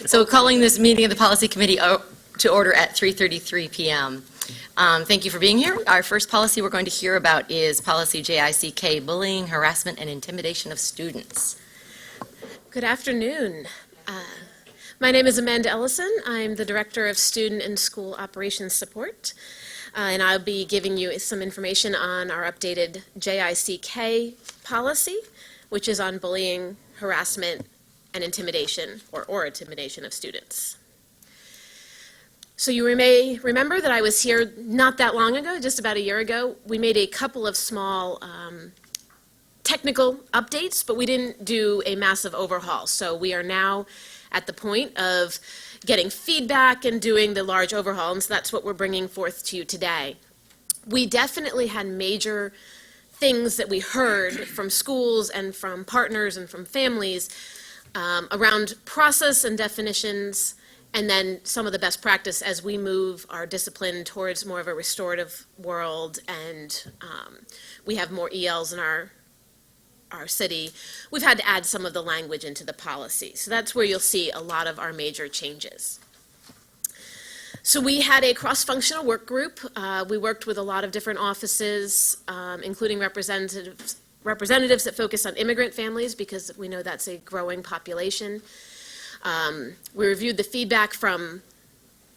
So calling this meeting of the Policy Committee to order at 3:33 p.m. Thank you for being here. Our first policy we're going to hear about is policy JICK, bullying, harassment, and intimidation of students. Good afternoon. My name is Amanda Ellison. I'm the Director of Student and School Operations Support, and I'll be giving you some information on our updated JICK policy, which is on bullying, harassment, and intimidation, or intimidation of students. So you may remember that I was here not that long ago, just about a year ago. We made a couple of small technical updates, but we didn't do a massive overhaul. So we are now at the point of getting feedback and doing the large overhaul, and so that's what we're bringing forth to you today. We definitely had major things that we heard from schools and from partners and from families around process and definitions, and then some of the best practice as we move our discipline towards more of a restorative world, and we have more ELs in our city. We've had to add some of the language into the policy. So that's where you'll see a lot of our major changes. So we had a cross-functional work group. We worked with a lot of different offices, including representatives that focus on immigrant families, because we know that's a growing population. We reviewed the feedback from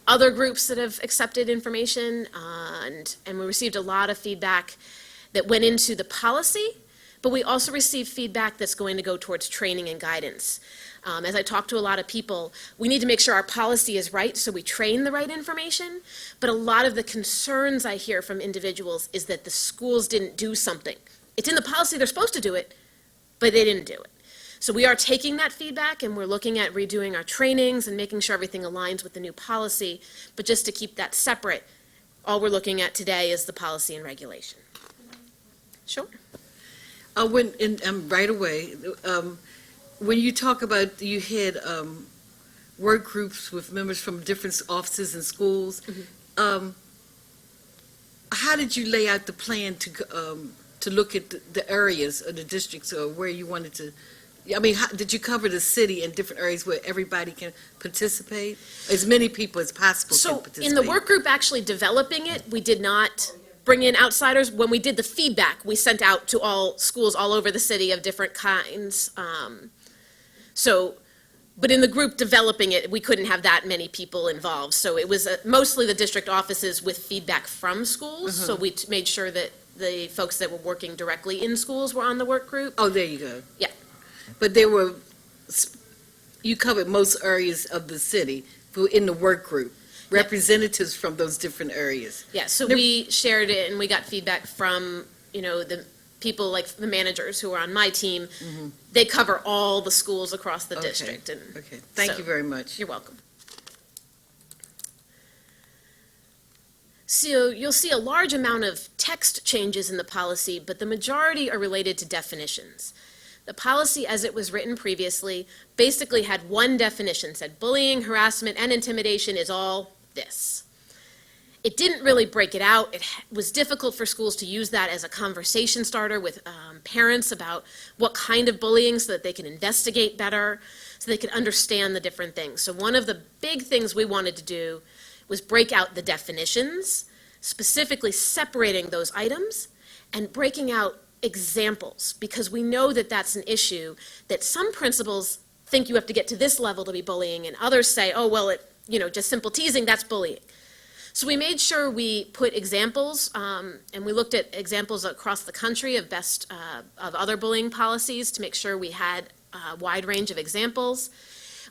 other groups that have accepted information, and we received a lot of feedback that went into the policy, but we also received feedback that's going to go towards training and guidance. As I talk to a lot of people, we need to make sure our policy is right so we train the right information, but a lot of the concerns I hear from individuals is that the schools didn't do something. It's in the policy, they're supposed to do it, but they didn't do it. So we are taking that feedback and we're looking at redoing our trainings and making sure everything aligns with the new policy, but just to keep that separate, all we're looking at today is the policy and regulation. Sure. Right away, when you talk about you had work groups with members from different offices and schools, Mm-hmm. How did you lay out the plan to look at the areas of the districts or where you wanted to? I mean, did you cover the city in different areas where everybody can participate? As many people as possible can participate. In the work group actually developing it, we did not bring in outsiders. When we did the feedback, we sent out to all schools all over the city of different kinds. But in the group developing it, we couldn't have that many people involved. So it was mostly the district offices with feedback from schools. So we made sure that the folks that were working directly in schools were on the work group. Oh, there you go. Yeah. But you covered most areas of the city in the work group. Representatives from those different areas. Yeah, so we shared it and we got feedback from, the people like the managers who are on my team. Mm-hmm. They cover all the schools across the district. And okay, thank you very much. You're welcome. So you'll see a large amount of text changes in the policy, but the majority are related to definitions. The policy, as it was written previously, basically had one definition, said bullying, harassment, and intimidation is all this. It didn't really break it out. It was difficult for schools to use that as a conversation starter with parents about what kind of bullying so that they can investigate better, so they can understand the different things. So one of the big things we wanted to do was break out the definitions, specifically separating those items and breaking out examples, because we know that that's an issue that some principals think you have to get to this level to be bullying, and others say, oh, well, just simple teasing, that's bullying. So we made sure we put examples, and we looked at examples across the country of of other bullying policies to make sure we had a wide range of examples.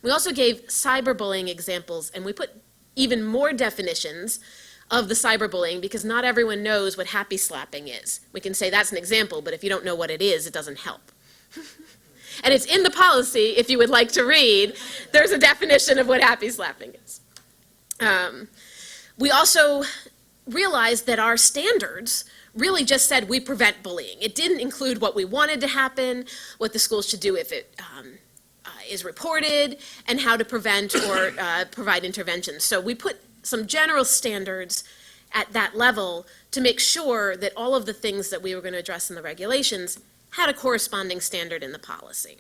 We also gave cyberbullying examples, and we put even more definitions of the cyberbullying, because not everyone knows what happy slapping is. We can say that's an example, but if you don't know what it is, it doesn't help. And it's in the policy, if you would like to read, there's a definition of what happy slapping is. We also realized that our standards really just said we prevent bullying. It didn't include what we wanted to happen, what the schools should do if it is reported, and how to prevent or provide interventions. So we put some general standards at that level to make sure that all of the things that we were going to address in the regulations had a corresponding standard in the policy.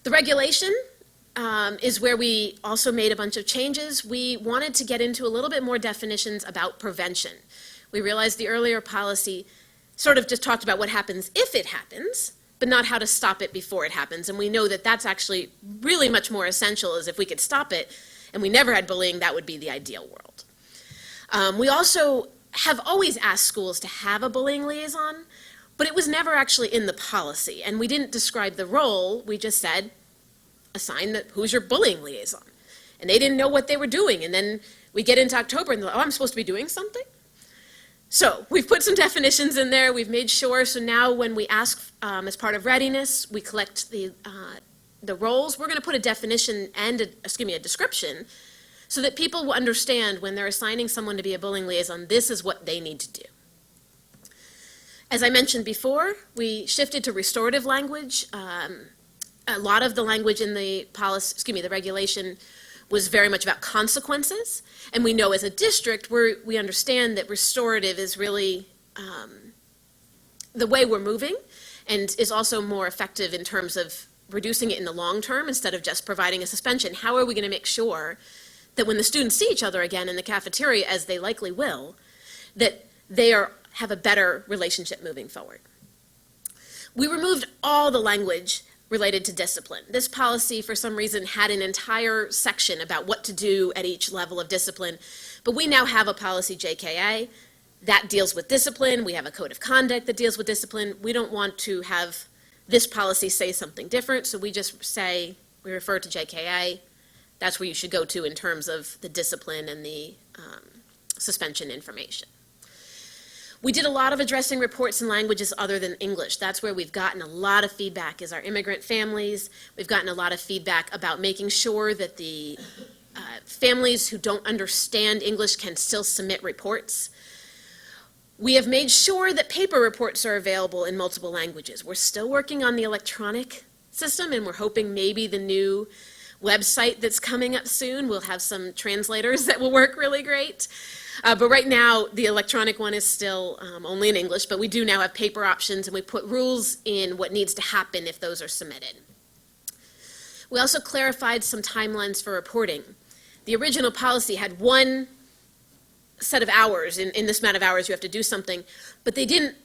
The regulation is where we also made a bunch of changes. We wanted to get into a little bit more definitions about prevention. We realized the earlier policy sort of just talked about what happens if it happens, but not how to stop it before it happens. And we know that that's actually really much more essential, as if we could stop it and we never had bullying, that would be the ideal world. We also have always asked schools to have a bullying liaison, but it was never actually in the policy. And we didn't describe the role, we just said, assign who's your bullying liaison. And they didn't know what they were doing. And then we get into October and they're like, oh, I'm supposed to be doing something? So we've put some definitions in there. We've made sure. So now when we ask as part of readiness, we collect the roles. We're going to put a definition and a description so that people will understand when they're assigning someone to be a bullying liaison, this is what they need to do. As I mentioned before, we shifted to restorative language. A lot of the language in the the regulation was very much about consequences. And we know as a district, we understand that restorative is really the way we're moving and is also more effective in terms of reducing it in the long term instead of just providing a suspension. How are we going to make sure that when the students see each other again in the cafeteria, as they likely will, that they have a better relationship moving forward? We removed all the language related to discipline. This policy, for some reason, had an entire section about what to do at each level of discipline, but we now have a policy JKA that deals with discipline. We have a code of conduct that deals with discipline. We don't want to have this policy say something different, so we just say, we refer to JKA. That's where you should go to in terms of the discipline and the suspension information. We did a lot of addressing reports in languages other than English. That's where we've gotten a lot of feedback, is our immigrant families. We've gotten a lot of feedback about making sure that the families who don't understand English can still submit reports. We have made sure that paper reports are available in multiple languages. We're still working on the electronic system, and we're hoping maybe the new website that's coming up soon will have some translators that will work really great. But right now, the electronic one is still only in English, but we do now have paper options, and we put rules in what needs to happen if those are submitted. We also clarified some timelines for reporting. The original policy had one set of hours. In this amount of hours, you have to do something, but they didn't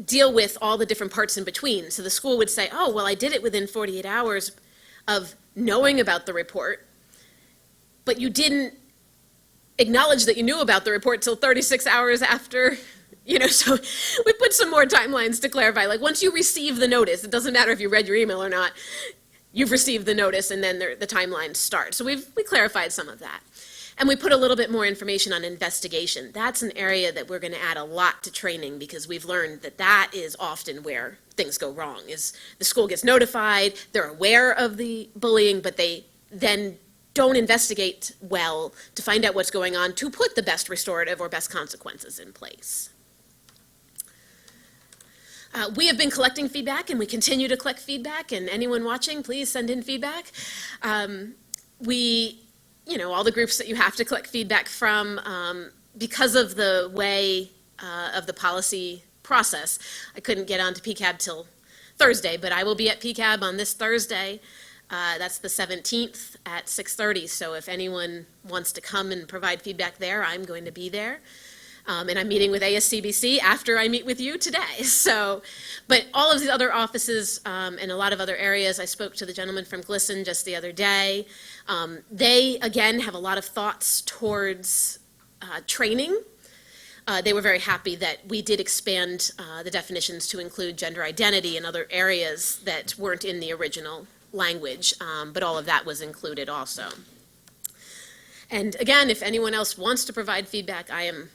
deal with all the different parts in between. So the school would say, oh, well, I did it within 48 hours of knowing about the report, but you didn't acknowledge that you knew about the report till 36 hours after, so we put some more timelines to clarify. Like, once you receive the notice, it doesn't matter if you read your email or not, you've received the notice, and then the timelines start. So we clarified some of that. And we put a little bit more information on investigation. That's an area that we're going to add a lot to training, because we've learned that that is often where things go wrong, is the school gets notified, they're aware of the bullying, but they then don't investigate well to find out what's going on to put the best restorative or best consequences in place. We have been collecting feedback, and we continue to collect feedback, and anyone watching, please send in feedback. All the groups that you have to collect feedback from, because of the way of the policy process, I couldn't get on to PCAB till Thursday, but I will be at PCAB on this Thursday. That's the 17th at 6:30, so if anyone wants to come and provide feedback there, I'm going to be there. And I'm meeting with ASCBC after I meet with you today. But all of the other offices and a lot of other areas, I spoke to the gentleman from GLSEN just the other day. They, again, have a lot of thoughts towards training. They were very happy that we did expand the definitions to include gender identity and other areas that weren't in the original language, but all of that was included also. And again, if anyone else wants to provide feedback, I am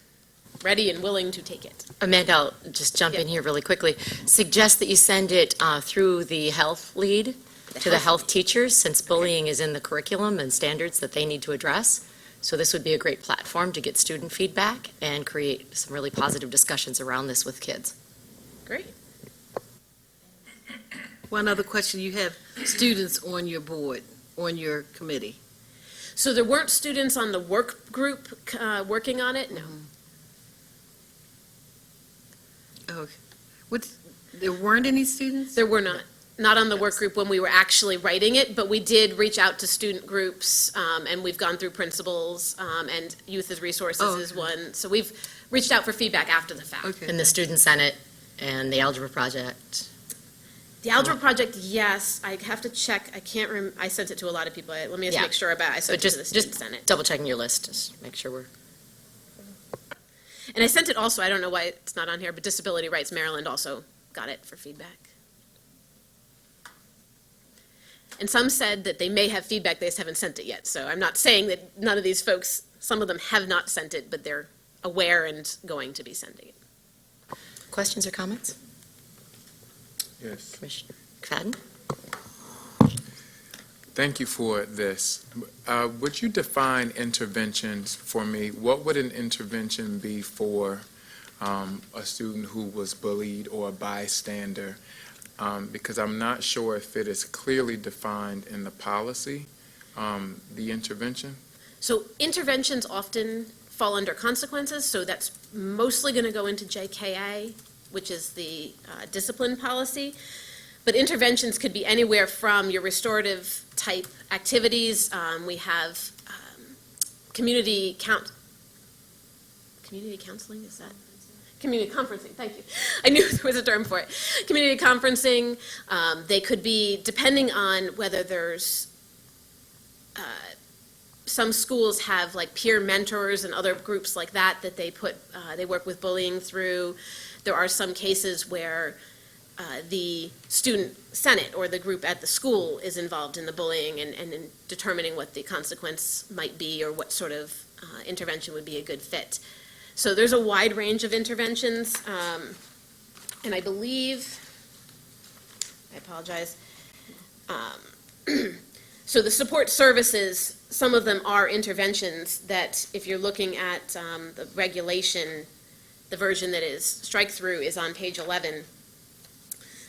ready and willing to take it. Amanda, I'll just jump in here really quickly. Suggest that you send it through the health lead to the health teachers, since bullying is in the curriculum and standards that they need to address. So this would be a great platform to get student feedback and create some really positive discussions around this with kids. Great. One other question, you have students on your board, on your committee. So there weren't students on the work group working on it? No. Okay. There weren't any students? There were not. not on the work group when we were actually writing it, but we did reach out to student groups, and we've gone through principals, and Youth as Resources is one. So we've reached out for feedback after the fact. Okay. And the Student Senate and the Algebra Project. The Algebra Project, yes, I have to check, I can't I sent it to a lot of people. Let me just Yeah. make sure about, I So sent it to the Student just Senate. double checking your list, just make sure we're. And I sent it also, I don't know why it's not on here, but Disability Rights Maryland also got it for feedback. And some said that they may have feedback, they just haven't sent it yet. So I'm not saying that none of these folks, some of them have not sent it, but they're aware and going to be sending it. Questions or comments? Yes. Commissioner McFadden? Thank you for this. Would you define interventions for me? What would an intervention be for a student who was bullied or a bystander? Because I'm not sure if it is clearly defined in the policy, the intervention. So interventions often fall under consequences, so that's mostly going to go into JKA, which is the discipline policy. But interventions could be anywhere from your restorative type activities. We have community counseling, is that? Community conferencing, thank you. I knew there was a term for it. Community conferencing, they could be, depending on whether there's, some schools have like peer mentors and other groups like that they put, they work with bullying through. There are some cases where the student senate or the group at the school is involved in the bullying and in determining what the consequence might be or what sort of intervention would be a good fit. So there's a wide range of interventions, and I believe, I apologize, so the support services, some of them are interventions that if you're looking at the regulation, the version that is strike-through is on page 11.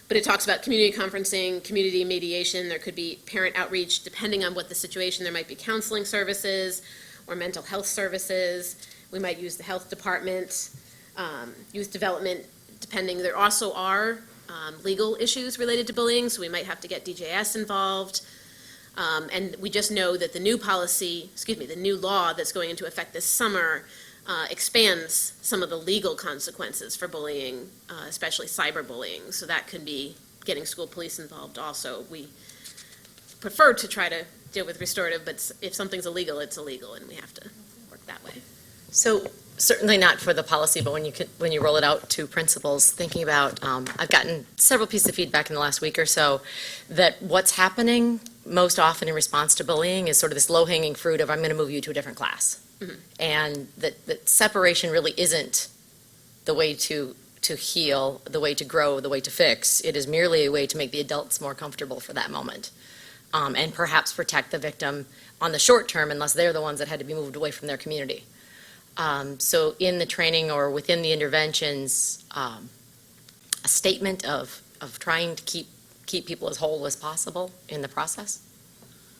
But it talks about community conferencing, community mediation, there could be parent outreach, depending on what the situation, there might be counseling services or mental health services. We might use the health department, youth development, depending. There also are legal issues related to bullying, so we might have to get DJS involved. And we just know that the new policy, the new law that's going into effect this summer expands some of the legal consequences for bullying, especially cyberbullying. So that could be getting school police involved also. We prefer to try to deal with restorative, but if something's illegal, it's illegal, and we have to work that way. So certainly not for the policy, but when you roll it out to principals, thinking about, I've gotten several pieces of feedback in the last week or so that what's happening most often in response to bullying is sort of this low-hanging fruit of I'm going to move you to a different class. Mm-hmm. And that separation really isn't the way to heal, the way to grow, the way to fix. It is merely a way to make the adults more comfortable for that moment. And perhaps protect the victim on the short term unless they're the ones that had to be moved away from their community. So in the training or within the interventions, a statement of trying to keep people as whole as possible in the process.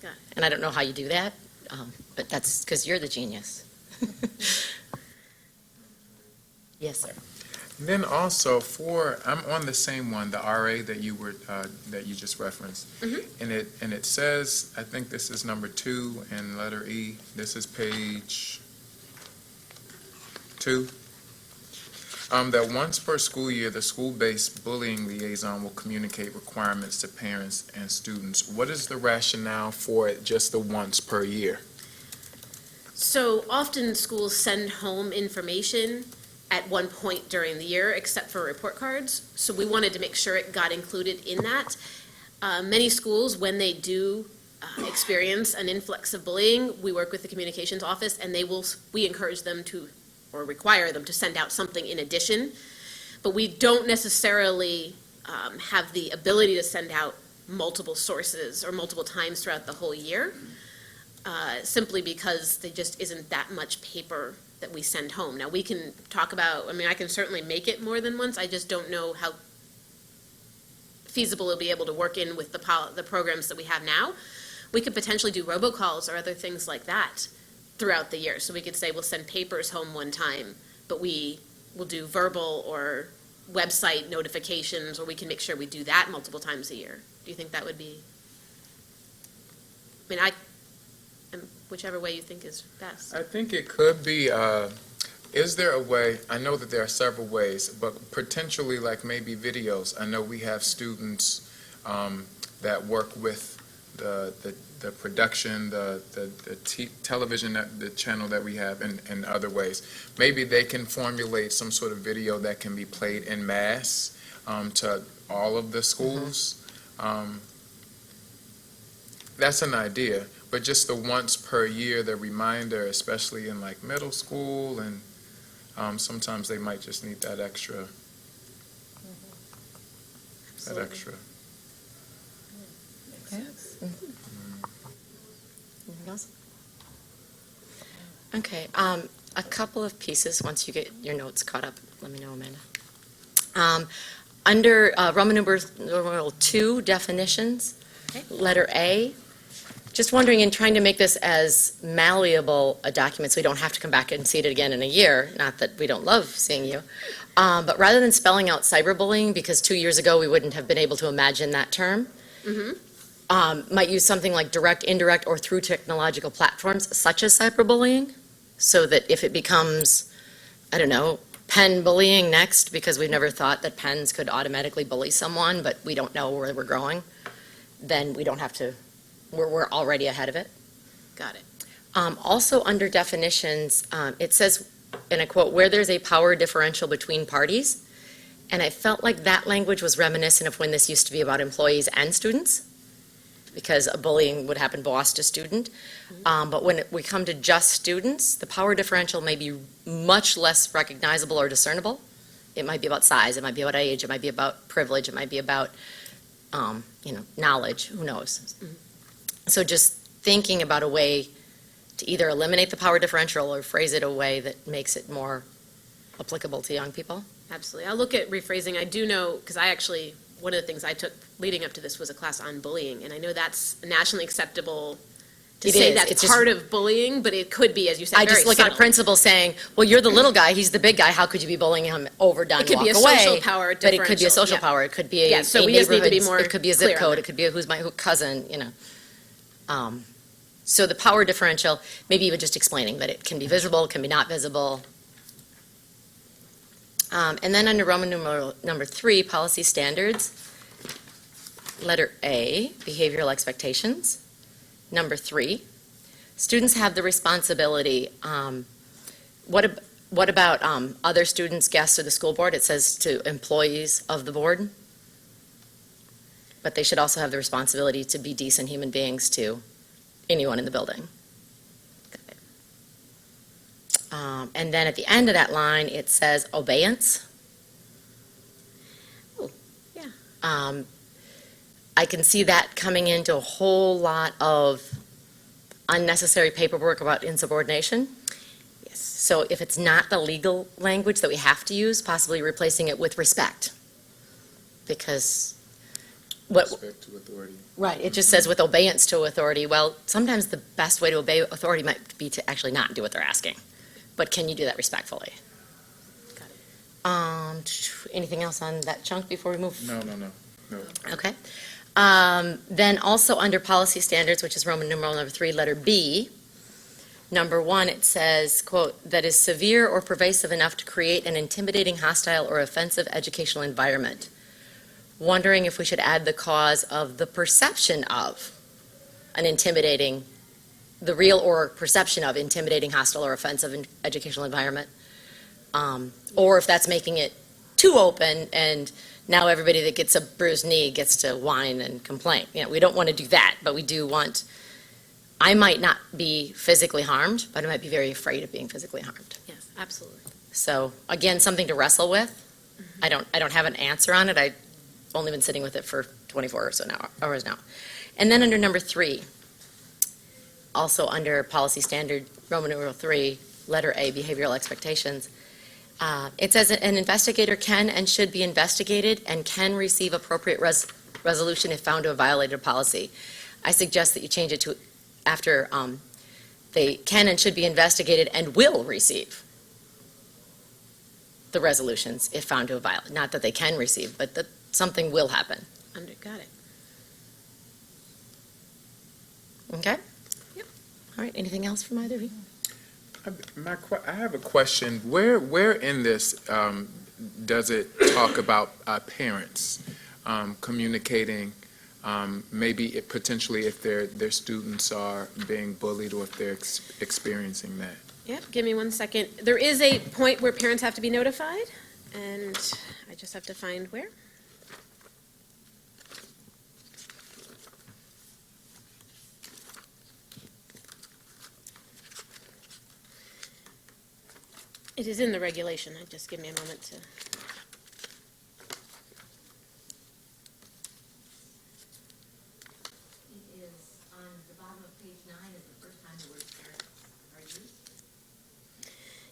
Got it. And I don't know how you do that, but that's because you're the genius. Yes, sir. And then also I'm on the same one, the RA that you just referenced. Mhm. And it says, I think this is number 2 and letter E. This is page 2. That once per school year, the school-based bullying liaison will communicate requirements to parents and students. What is the rationale for it just the once per year? So often schools send home information at one point during the year, except for report cards. So we wanted to make sure it got included in that. Many schools, when they do experience an influx of bullying, we work with the communications office, and we encourage them to, or require them to send out something in addition. But we don't necessarily have the ability to send out multiple sources or multiple times throughout the whole year, simply because there just isn't that much paper that we send home. Now, we can talk about, I can certainly make it more than once, I just don't know how feasible it'll be able to work in with the programs that we have now. We could potentially do robocalls or other things like that throughout the year. So we could say we'll send papers home one time, but we will do verbal or website notifications, or we can make sure we do that multiple times a year. Do you think that would be? I mean, whichever way you think is best. I think it could be, is there a way, I know that there are several ways, but potentially like maybe videos. I know we have students that work with the production, the television, the channel that we have in other ways. Maybe they can formulate some sort of video that can be played en masse to all of the schools. That's an idea, but just the once per year, the reminder, especially in like middle school, and sometimes they might just need that extra. That extra. Anything else? Okay, a couple of pieces, once you get your notes caught up, let me know, Amanda. Under Roman numeral 2, definitions, letter A, just wondering, in trying to make this as malleable a document so we don't have to come back and see it again in a year, not that we don't love seeing you, but rather than spelling out cyberbullying, because 2 years ago we wouldn't have been able to imagine that term, might use something like direct, indirect, or through technological platforms such as cyberbullying, so that if it becomes, I don't know, pen bullying next, because we've never thought that pens could automatically bully someone, but we don't know where we're going, then we don't have to, we're already ahead of it. Got it. Also, under definitions, it says, and I quote, "where there's a power differential between parties," and I felt like that language was reminiscent of when this used to be about employees and students, because a bullying would happen boss to student. But when we come to just students, the power differential may be much less recognizable or discernible. It might be about size, it might be about age, it might be about privilege, it might be about, knowledge, who knows? So just thinking about a way to either eliminate the power differential or phrase it a way that makes it more applicable to young people. Absolutely. I'll look at rephrasing. I do know, because one of the things I took leading up to this was a class on bullying, and I know that's nationally acceptable to It say is. that's It's just- part of bullying, but it could be, as you said, I very just look at a subtle. principal saying, well, you're the little guy, he's the big guy, how could you be bullying him? Overdone, It could walk be a away. social power But it could be a differential, social yeah. power, it could be a Yeah, so we just need to be neighborhood, more it could be a clear zip on code, that. it could be who's my cousin. So the power differential, maybe even just explaining that it can be visible, can be not visible. And then under Roman numeral number 3, policy standards, letter A, behavioral expectations. Number 3, students have the responsibility, what about other students, guests, or the school board? It says to employees of the board. But they should also have the responsibility to be decent human beings to anyone in the building. And then at the end of that line, it says obeyance. Oh, yeah. I can see that coming into a whole lot of unnecessary paperwork about insubordination. Yes. So if it's not the legal language that we have to use, possibly replacing it with respect. Because Respect to authority. right, it just says with obeyance to authority. Well, sometimes the best way to obey authority might be to actually not do what they're asking. But can you do that respectfully? Got Anything else on that chunk before we move? No. Okay. Then also under policy standards, which is Roman numeral number 3, letter B, number 1, it says, quote, "that is severe or pervasive enough to create an intimidating, hostile, or offensive educational environment." Wondering if we should add the cause of the perception of an intimidating, the real or perception of intimidating, hostile, or offensive educational environment. Or if that's making it too open and now everybody that gets a bruised knee gets to whine and complain. We don't want to do that, but we do want, I might not be physically harmed, but I might be very afraid of being physically harmed. Yes, absolutely. So again, something to wrestle with. I don't have an answer on it. I've only been sitting with it for 24 or so hours now. And then under number 3, also under policy standard, Roman numeral 3, letter A, behavioral expectations, it says an investigator can and should be investigated and can receive appropriate resolution if found to have violated a policy. I suggest that you change it to after they can and should be investigated and will receive the resolutions if found to have violated. Not that they can receive, but that something will happen. Got it. Okay? Yep. All right, anything else from either of you? I have a question. Where in this does it talk about parents communicating, maybe potentially if their students are being bullied or if they're experiencing that? Yep, give me 1 second. There is a point where parents have to be notified, and I just have to find where. It is in the regulation. Just give me a moment to. It is on the bottom of page 9 is the first time the word parents are used.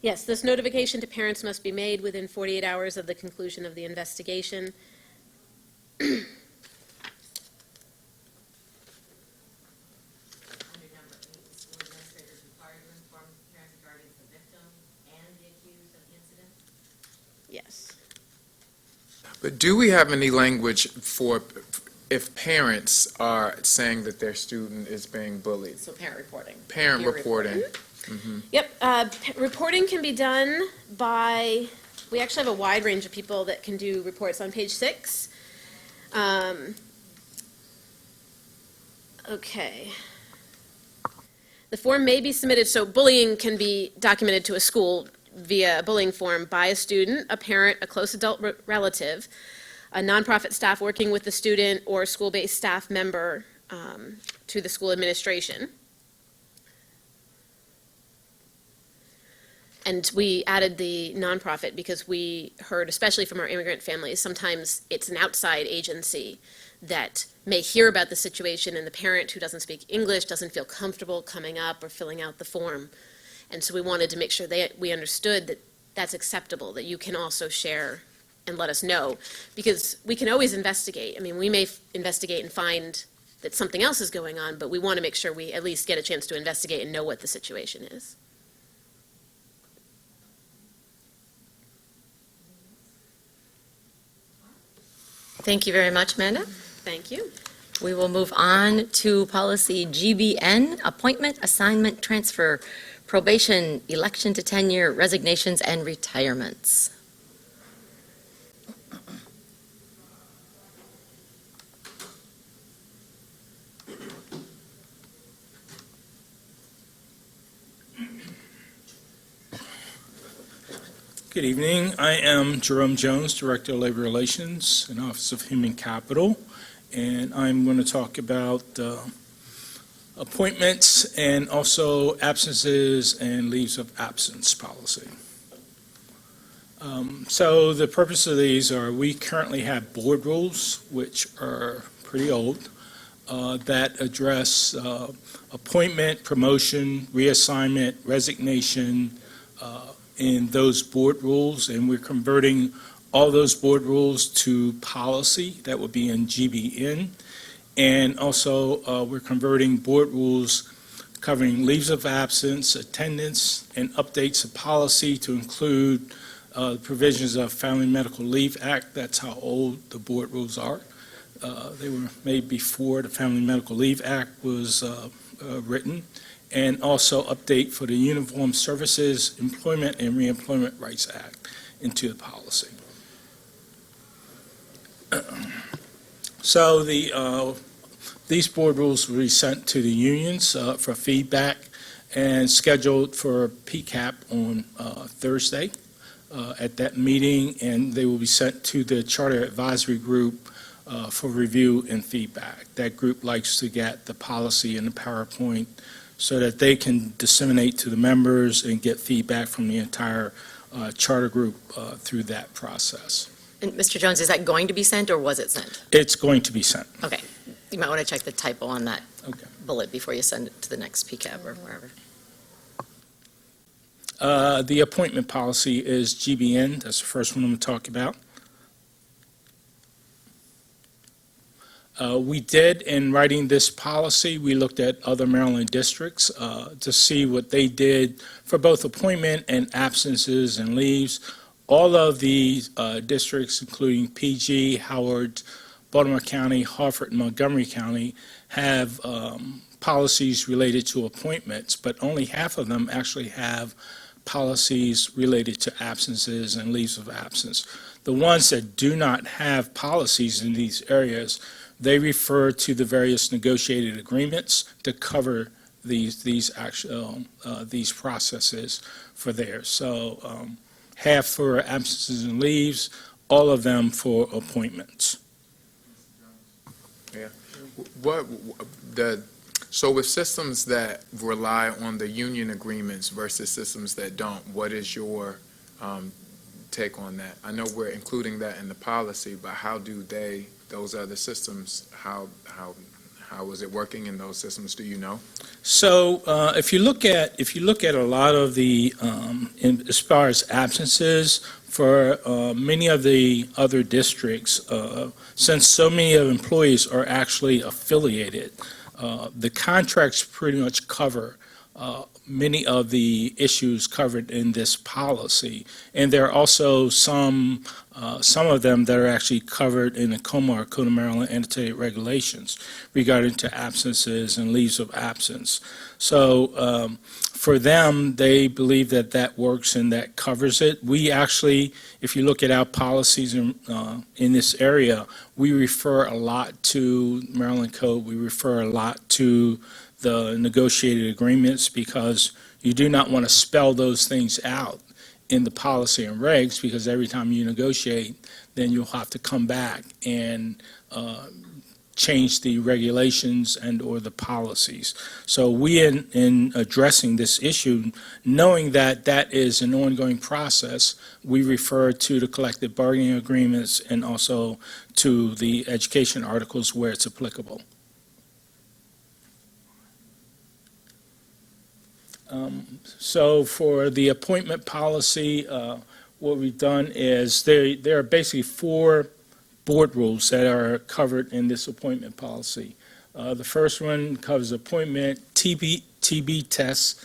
Yes, this notification to parents must be made within 48 hours of the conclusion of the investigation. Under number 8, the school administrator is required to inform parents and guardians of the victim and the accused of the incident. Yes. But do we have any language for if parents are saying that their student is being bullied? So parent reporting. Parent Peer reporting. Yep, reporting can be done by, we actually have a wide range of people that can do reports on page 6. Okay. The form may be submitted, so bullying can be documented to a school via a bullying form by a student, a parent, a close adult relative, a nonprofit staff working with the student, or a school-based staff member to the school administration. And we added the nonprofit because we heard, especially from our immigrant families, sometimes it's an outside agency that may hear about the situation, and the parent who doesn't speak English doesn't feel comfortable coming up or filling out the form. And so we wanted to make sure we understood that that's acceptable, that you can also share and let us know, because we can always investigate. I mean, we may investigate and find that something else is going on, but we want to make sure we at least get a chance to investigate and know what the situation is. Thank you very much, Amanda. Thank you. We will move on to policy GBN, appointment, assignment, transfer, probation, election to tenure, resignations, and retirements. Good evening. I am Jerome Jones, Director of Labor Relations and Office of Human Capital, and I'm going to talk about appointments and also absences and leaves of absence policy. So the purpose of these are, we currently have board rules, which are pretty old, that address appointment, promotion, reassignment, resignation, in those board rules, and we're converting all those board rules to policy that would be in GBN. And also, we're converting board rules covering leaves of absence, attendance, and updates of policy to include provisions of Family Medical Leave Act. That's how old the board rules are. They were made before the Family Medical Leave Act was written. And also update for the Uniform Services Employment and Reemployment Rights Act into the policy. So these board rules will be sent to the unions for feedback and scheduled for PCAP on Thursday at that meeting, and they will be sent to the Charter Advisory Group for review and feedback. That group likes to get the policy and the PowerPoint so that they can disseminate to the members and get feedback from the entire charter group through that process. And Mr. Jones, is that going to be sent or was it sent? It's going to be sent. Okay. You might want to check the typo on that Okay. bullet before you send it to the next PCAB or wherever. The appointment policy is GBN. That's the first one I'm going to talk about. We did, in writing this policy, we looked at other Maryland districts to see what they did for both appointment and absences and leaves. all of the districts, including PG, Howard, Baltimore County, Harford, and Montgomery County, have policies related to appointments, but only half of them actually have policies related to absences and leaves of absence. The ones that do not have policies in these areas, they refer to the various negotiated agreements to cover these processes for there. So half for absences and leaves, all of them for appointments. So with systems that rely on the union agreements versus systems that don't, what is your take on that? I know we're including that in the policy, but how do those other systems, how is it working in those systems? Do you know? So if you look at a lot of the as far as absences for many of the other districts, since so many of employees are actually affiliated, the contracts pretty much cover many of the issues covered in this policy. And there are also some of them that are actually covered in the COMA, or Code of Maryland Annotated Regulations, regarding to absences and leaves of absence. So for them, they believe that works and that covers it. We actually, if you look at our policies in this area, we refer a lot to Maryland Code. We refer a lot to the negotiated agreements, because you do not want to spell those things out in the policy and regs, because every time you negotiate, then you'll have to come back and change the regulations and or the policies. So we, in addressing this issue, knowing that that is an ongoing process, we refer to the collective bargaining agreements and also to the education articles where it's applicable. So for the appointment policy, what we've done is there are basically 4 board rules that are covered in this appointment policy. The first one covers appointment, TB tests,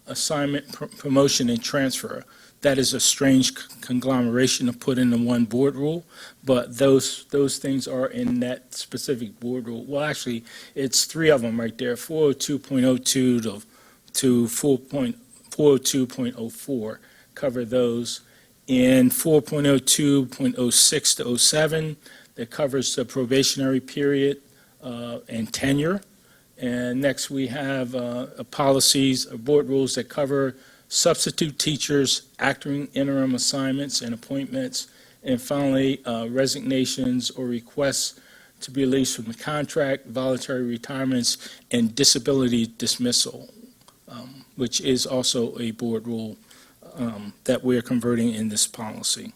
assignment, promotion, and transfer. That is a strange conglomeration to put into one board rule, but those things are in that specific board rule. Well, actually, it's 3 of them right there, 402.02 to 402.04 cover those. In 4.02.06 to 07, that covers the probationary period and tenure. And next we have policies, board rules that cover substitute teachers, acting interim assignments and appointments, and finally resignations or requests to be released from the contract, voluntary retirements, and disability dismissal, which is also a board rule that we're converting in this policy.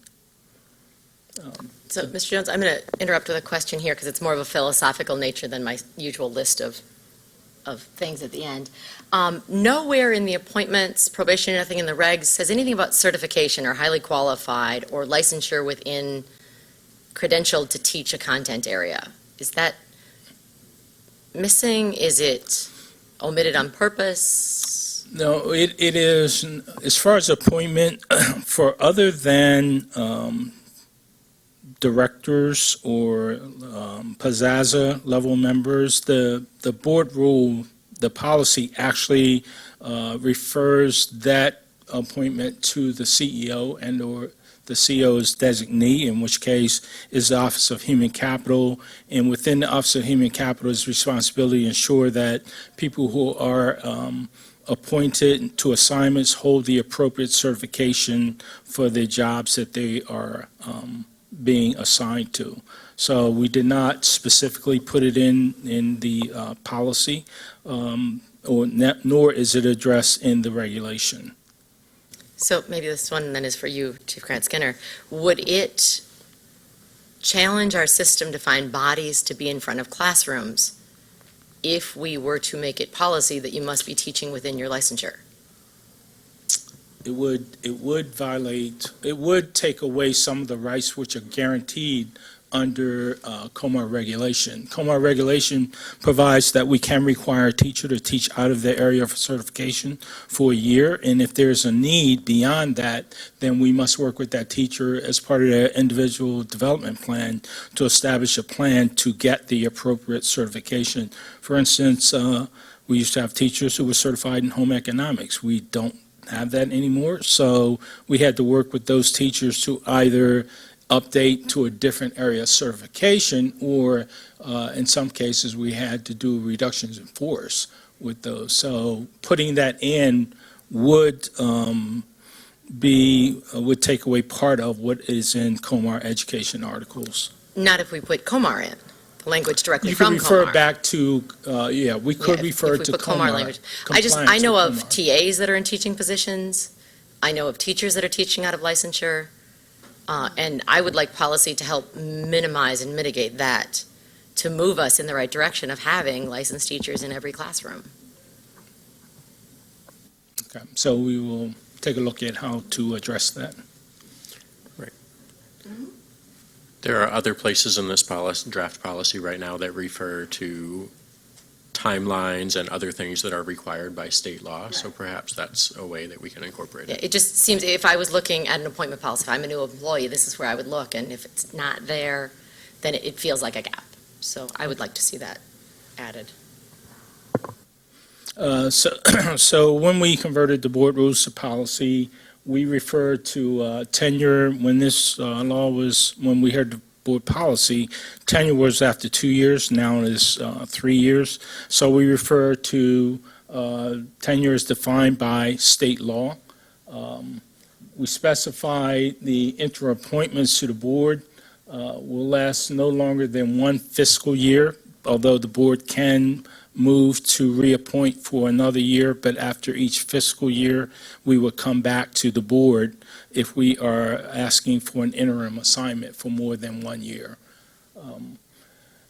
So, Mr. Jones, I'm going to interrupt with a question here because it's more of a philosophical nature than my usual list of things at the end. Nowhere in the appointments, probation, nothing in the regs says anything about certification or highly qualified or licensure within credentialed to teach a content area. Is that missing? Is it omitted on purpose? No, it is, as far as appointment, for other than directors or Piazza level members, the board rule, the policy actually refers that appointment to the CEO and or the CEO's designee, in which case is the Office of Human Capital. And within the Office of Human Capital's responsibility to ensure that people who are appointed to assignments hold the appropriate certification for the jobs that they are being assigned to. So we did not specifically put it in the policy, nor is it addressed in the regulation. So maybe this one then is for you, Chief Grant Skinner. Would it challenge our system to find bodies to be in front of classrooms if we were to make it policy that you must be teaching within your licensure? It would take away some of the rights which are guaranteed under COMAR regulation. COMAR regulation provides that we can require a teacher to teach out of their area of certification for a year, and if there's a need beyond that, then we must work with that teacher as part of their individual development plan to establish a plan to get the appropriate certification. For instance, we used to have teachers who were certified in home economics. We don't have that anymore, so we had to work with those teachers to either update to a different area of certification, or in some cases, we had to do reductions in force with those. So putting that in would would take away part of what is in COMAR education articles. Not if we put COMAR in, the language directly You could from refer COMAR. back to, we could refer If we to put COMAR language. I compliance know with of COMAR. TAs that are in teaching positions. I know of teachers that are teaching out of licensure. And I would like policy to help minimize and mitigate that, to move us in the right direction of having licensed teachers in every classroom. Okay, so we will take a look at how to address that. There are other places in this draft policy right now that refer to timelines and other things that are required by state law, so perhaps that's a way that we can incorporate Yeah, it. it just seems, if I was looking at an appointment policy, if I'm a new employee, this is where I would look, and if it's not there, then it feels like a gap. So I would like to see that added. So when we converted the board rules to policy, we referred to tenure. When this law was, when we heard the board policy, tenure was after 2 years, now it is 3 years. So we refer to tenure as defined by state law. We specify the interim appointments to the board will last no longer than 1 fiscal year, although the board can move to reappoint for another year, but after each fiscal year, we would come back to the board if we are asking for an interim assignment for more than 1 year.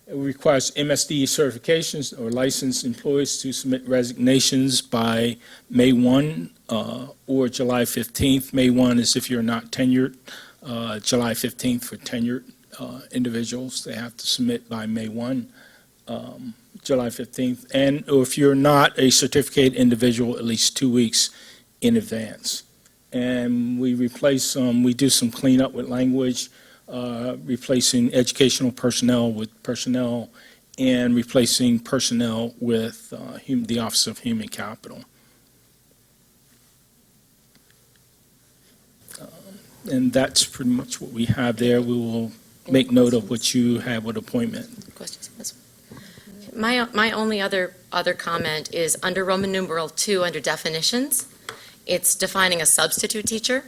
It requires MSD certifications or licensed employees to submit resignations by May 1 or July 15th. May 1 is if you're not tenured. July 15th for tenured individuals. They have to submit by May 1. July 15th, and or if you're not a certificated individual, at least 2 weeks in advance. And we replace we do some cleanup with language, replacing educational personnel with personnel, and replacing personnel with the Office of Human Capital. And that's pretty much what we have there. We will make note of what you have with appointment. Questions on this one? My only other comment is under Roman numeral 2, under definitions, it's defining a substitute teacher.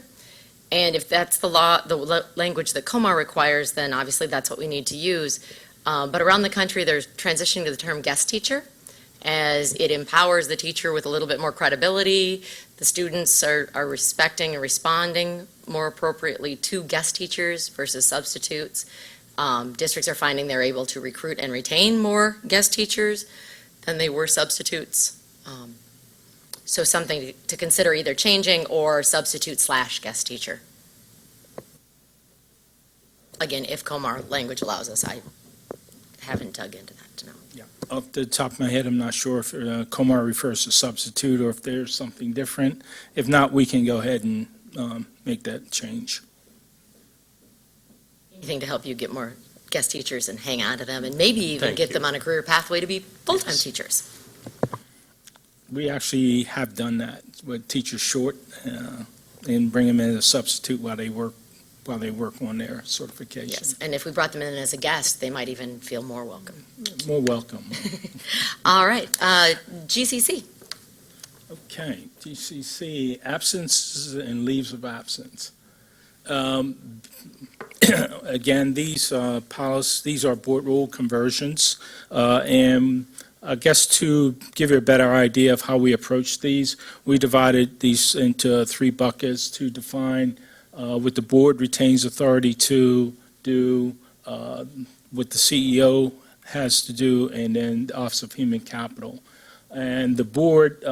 And if that's the language that COMAR requires, then obviously that's what we need to use. But around the country, they're transitioning to the term guest teacher, as it empowers the teacher with a little bit more credibility. The students are respecting and responding more appropriately to guest teachers versus substitutes. Districts are finding they're able to recruit and retain more guest teachers than they were substitutes. So something to consider, either changing or substitute/guest teacher. Again, if COMAR language allows us, I haven't dug into that to know. Yeah, off the top of my head, I'm not sure if COMAR refers to substitute or if there's something different. If not, we can go ahead and make that change. Anything to help you get more guest teachers and hang on to them, and maybe even Thank get you. them on a career pathway to be full-time Yes. teachers. We actually have done that with teachers short and bring them in as a substitute while they work on their certification. Yes, and if we brought them in as a guest, they might even feel more welcome. More welcome. All right, GCC. Okay, GCC, absences and leaves of absence. Again, these are board rule conversions, and I guess to give you a better idea of how we approach these, we divided these into 3 buckets to define what the board retains authority to do, what the CEO has to do, and then the Office of Human Capital. And the board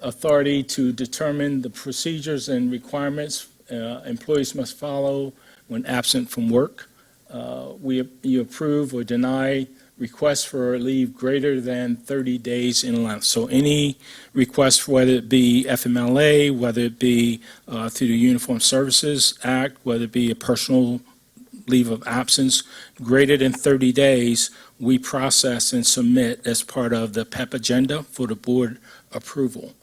authority to determine the procedures and requirements employees must follow when absent from work. you approve or deny requests for leave greater than 30 days in length. So any request, whether it be FMLA, whether it be through the Uniform Services Act, whether it be a personal leave of absence, greater than 30 days, we process and submit as part of the PEP agenda for the board approval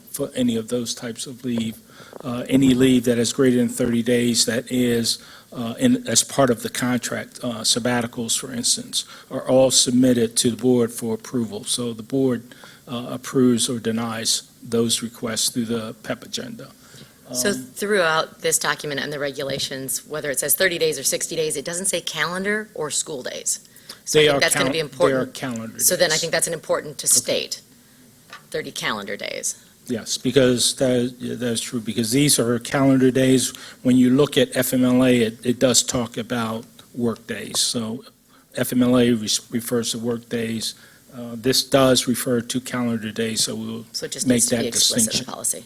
for any of those types of leave. Any leave that is greater than 30 days that is as part of the contract, sabbaticals, for instance, are all submitted to the board for approval. So the board approves or denies those requests through the PEP agenda. So throughout this document and the regulations, whether it says 30 days or 60 days, it doesn't say calendar or school days. So I think that's going to be important. They are calendar days. So then I think that's important to state, 30 calendar days. Yes, because that is true, because these are calendar days. When you look at FMLA, it does talk about work days. So FMLA refers to work days. This does refer to calendar days, so we'll So it just make needs to that be explicit in distinction. the policy.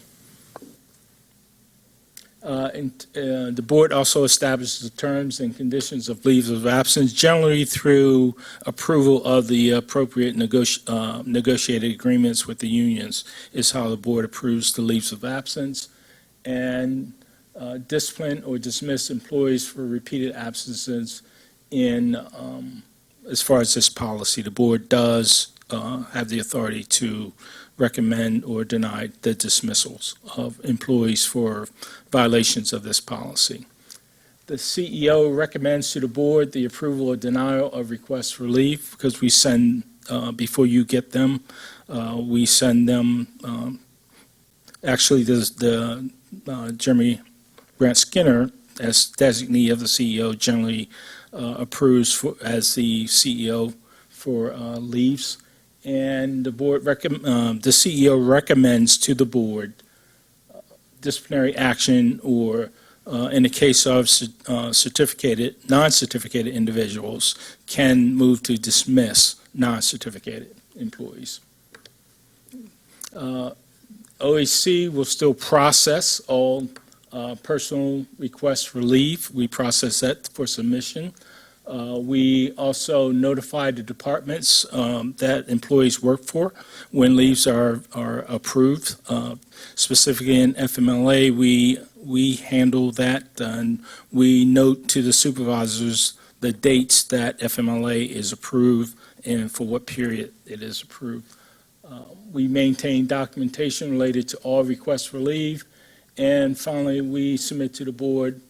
The board also establishes the terms and conditions of leaves of absence, generally through approval of the appropriate negotiated agreements with the unions, is how the board approves the leaves of absence. And discipline or dismiss employees for repeated absences in, as far as this policy, the board does have the authority to recommend or deny the dismissals of employees for violations of this policy. The CEO recommends to the board the approval or denial of requests for leave, because we send, before you get them, we send them, actually, the Jeremy Grant Skinner, as designee of the CEO, generally approves as the CEO for leaves. And the board the CEO recommends to the board disciplinary action, or in the case of non-certificated individuals, can move to dismiss non-certificated employees. OAC will still process all personal requests for leave. We process that for submission. We also notify the departments that employees work for when leaves are approved. Specifically in FMLA, we handle that, and we note to the supervisors the dates that FMLA is approved and for what period it is approved. We maintain documentation related to all requests for leave. And finally, we submit to the board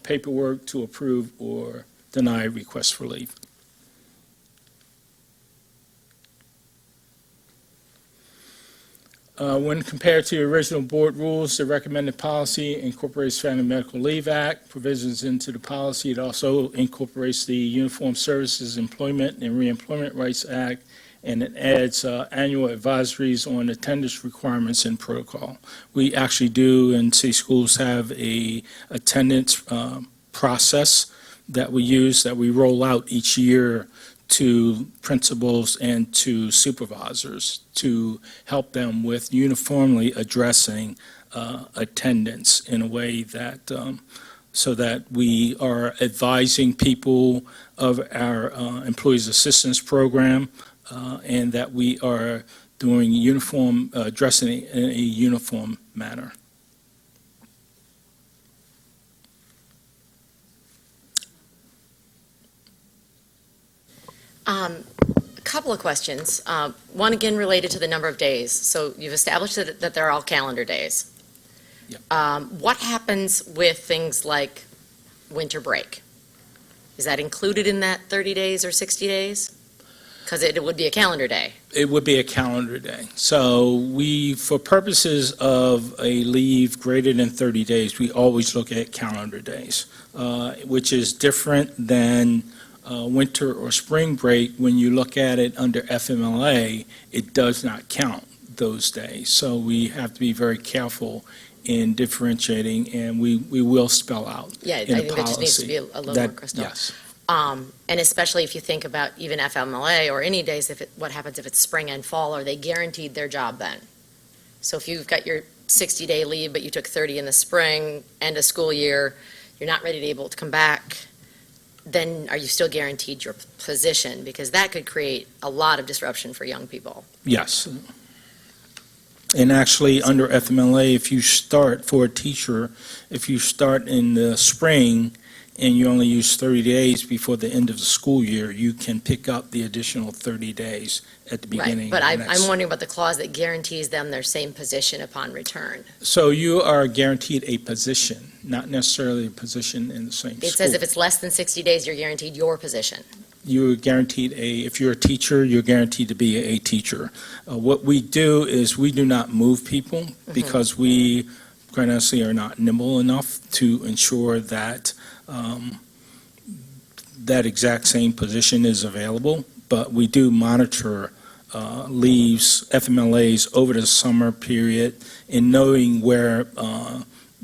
paperwork to approve or deny requests for leave. When compared to the original board rules, the recommended policy incorporates Family Medical Leave Act provisions into the policy. It also incorporates the Uniform Services Employment and Reemployment Rights Act, and it adds annual advisories on attendance requirements and protocol. We actually do in city schools have a attendance process that we use, that we roll out each year to principals and to supervisors to help them with uniformly addressing attendance in a way that, so that we are advising people of our Employees Assistance Program, and that we are doing uniform, addressing it in a uniform manner. A couple of questions. One, again, related to the number of days. So you've established that they're all calendar days. Yep. What happens with things like winter break? Is that included in that 30 days or 60 days? Because it would be a calendar day. It would be a calendar day. So we, for purposes of a leave greater than 30 days, we always look at calendar days, which is different than winter or spring break. When you look at it under FMLA, it does not count those days. So we have to be very careful in differentiating, and we will spell out Yeah, I in the think that just needs to be policy a little that- more crystal. Yes. And especially if you think about even FMLA or any days, what happens if it's spring and fall? Are they guaranteed their job then? So if you've got your 60-day leave, but you took 30 in the spring, end of school year, you're not ready to able to come back, then are you still guaranteed your position? Because that could create a lot of disruption for young people. Yes. And actually, under FMLA, if you start for a teacher, if you start in the spring and you only use 30 days before the end of the school year, you can pick up the additional 30 days at the beginning. Right, but of the next. I'm wondering about the clause that guarantees them their same position upon return. So you are guaranteed a position, not necessarily a position in the same school. It says if it's less than 60 days, you're guaranteed your position. You're guaranteed if you're a teacher, you're guaranteed to be a teacher. What we do is we do not move people because we, quite honestly, are not nimble enough to ensure that that exact same position is available. But we do monitor leaves, FMLAs over the summer period in knowing where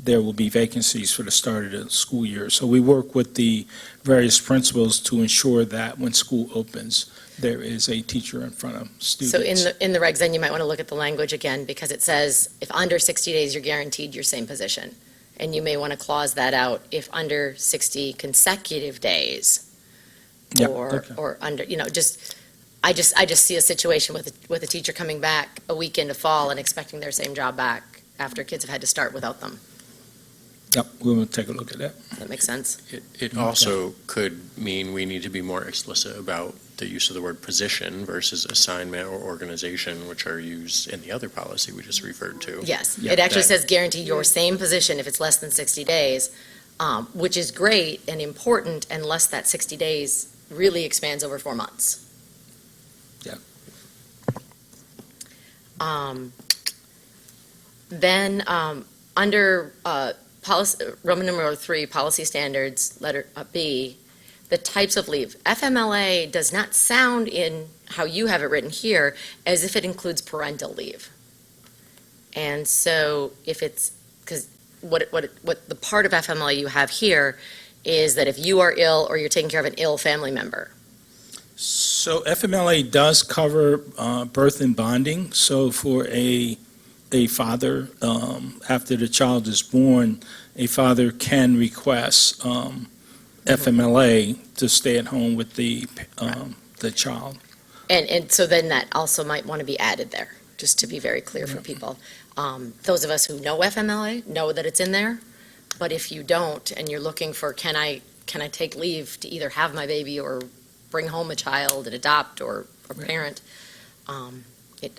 there will be vacancies for the start of the school year. So we work with the various principals to ensure that when school opens, there is a teacher in front of students. So in the regs, then you might want to look at the language again, because it says if under 60 days, you're guaranteed your same position. And you may want to clause that out if under 60 consecutive days. Yeah, Or, okay. or under, I just see a situation with a teacher coming back a week into fall and expecting their same job back after kids have had to start without them. Yep, we will take a look at that. Does that make sense? It also could mean we need to be more explicit about the use of the word position versus assignment or organization, which are used in the other policy we just referred to. Yes, Yeah, it actually that- says guaranteed your same position if it's less than 60 days, which is great and important unless that 60 days really expands over 4 months. Yeah. Then, under policy, Roman numeral 3, policy standards, letter B, the types of leave. FMLA does not sound in how you have it written here as if it includes parental leave. And so if it's, because what the part of FMLA you have here is that if you are ill or you're taking care of an ill family member. So FMLA does cover birth and bonding. So for a father, after the child is born, a father can request FMLA to stay at home with the child. And so then that also might want to be added there, just to be very clear for people. Those of us who know FMLA know that it's in there, but if you don't and you're looking for, can I take leave to either have my baby or bring home a child and adopt or a parent, I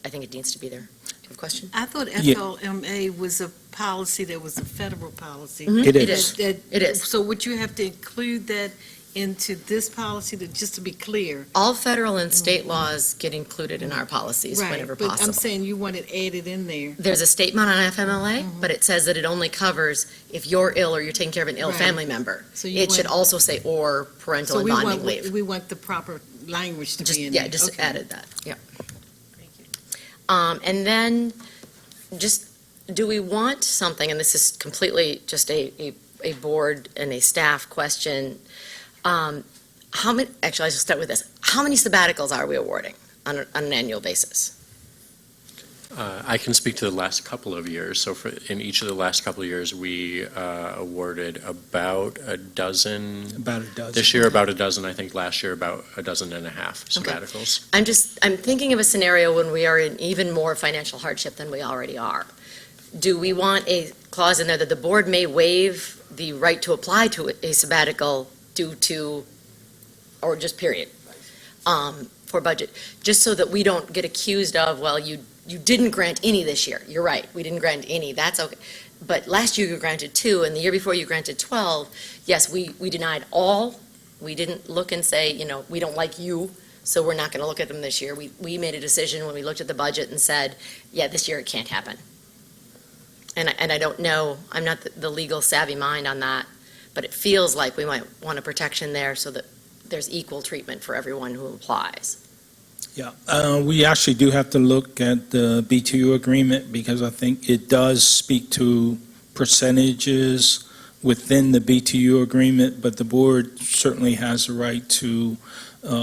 think it needs to be there. Do you have a question? I thought Yeah. FLMA was a policy that was a federal policy. Mhm. It It is. is. That- It is. So would you have to include that into this policy, just to be clear? All federal and state laws get included in our policies Right, whenever but I'm possible. saying you want it added in there. There's a statement on FMLA, but it says that it only covers if you're ill or you're taking care of an ill Right. family member. So you It should want- also say or parental So and we bonding want, leave. we want the proper language to Just, be in yeah, there. just Okay. added that, yeah. Thank you. And then, just, do we want something, and this is completely just a board and a staff question, actually, I'll just start with this. How many sabbaticals are we awarding on an annual basis? I can speak to the last couple of years. So in each of the last couple of years, we awarded about a dozen. About a dozen. This year, about a dozen. I think last year, about a dozen and a half Okay. sabbaticals. I'm thinking of a scenario when we are in even more financial hardship than we already are. Do we want a clause in there that the board may waive the right to apply to a sabbatical due to, or just period, for budget, just so that we don't get accused of, well, you didn't grant any this year. You're right, we didn't grant any, that's okay. But last year you granted 2, and the year before you granted 12. Yes, we denied all. We didn't look and say, we don't like you, so we're not going to look at them this year. We made a decision when we looked at the budget and said, yeah, this year it can't happen. And I don't know, I'm not the legal savvy mind on that, but it feels like we might want a protection there so that there's equal treatment for everyone who applies. Yeah, we actually do have to look at the BTU agreement because I think it does speak to percentages within the BTU agreement, but the board certainly has the right to,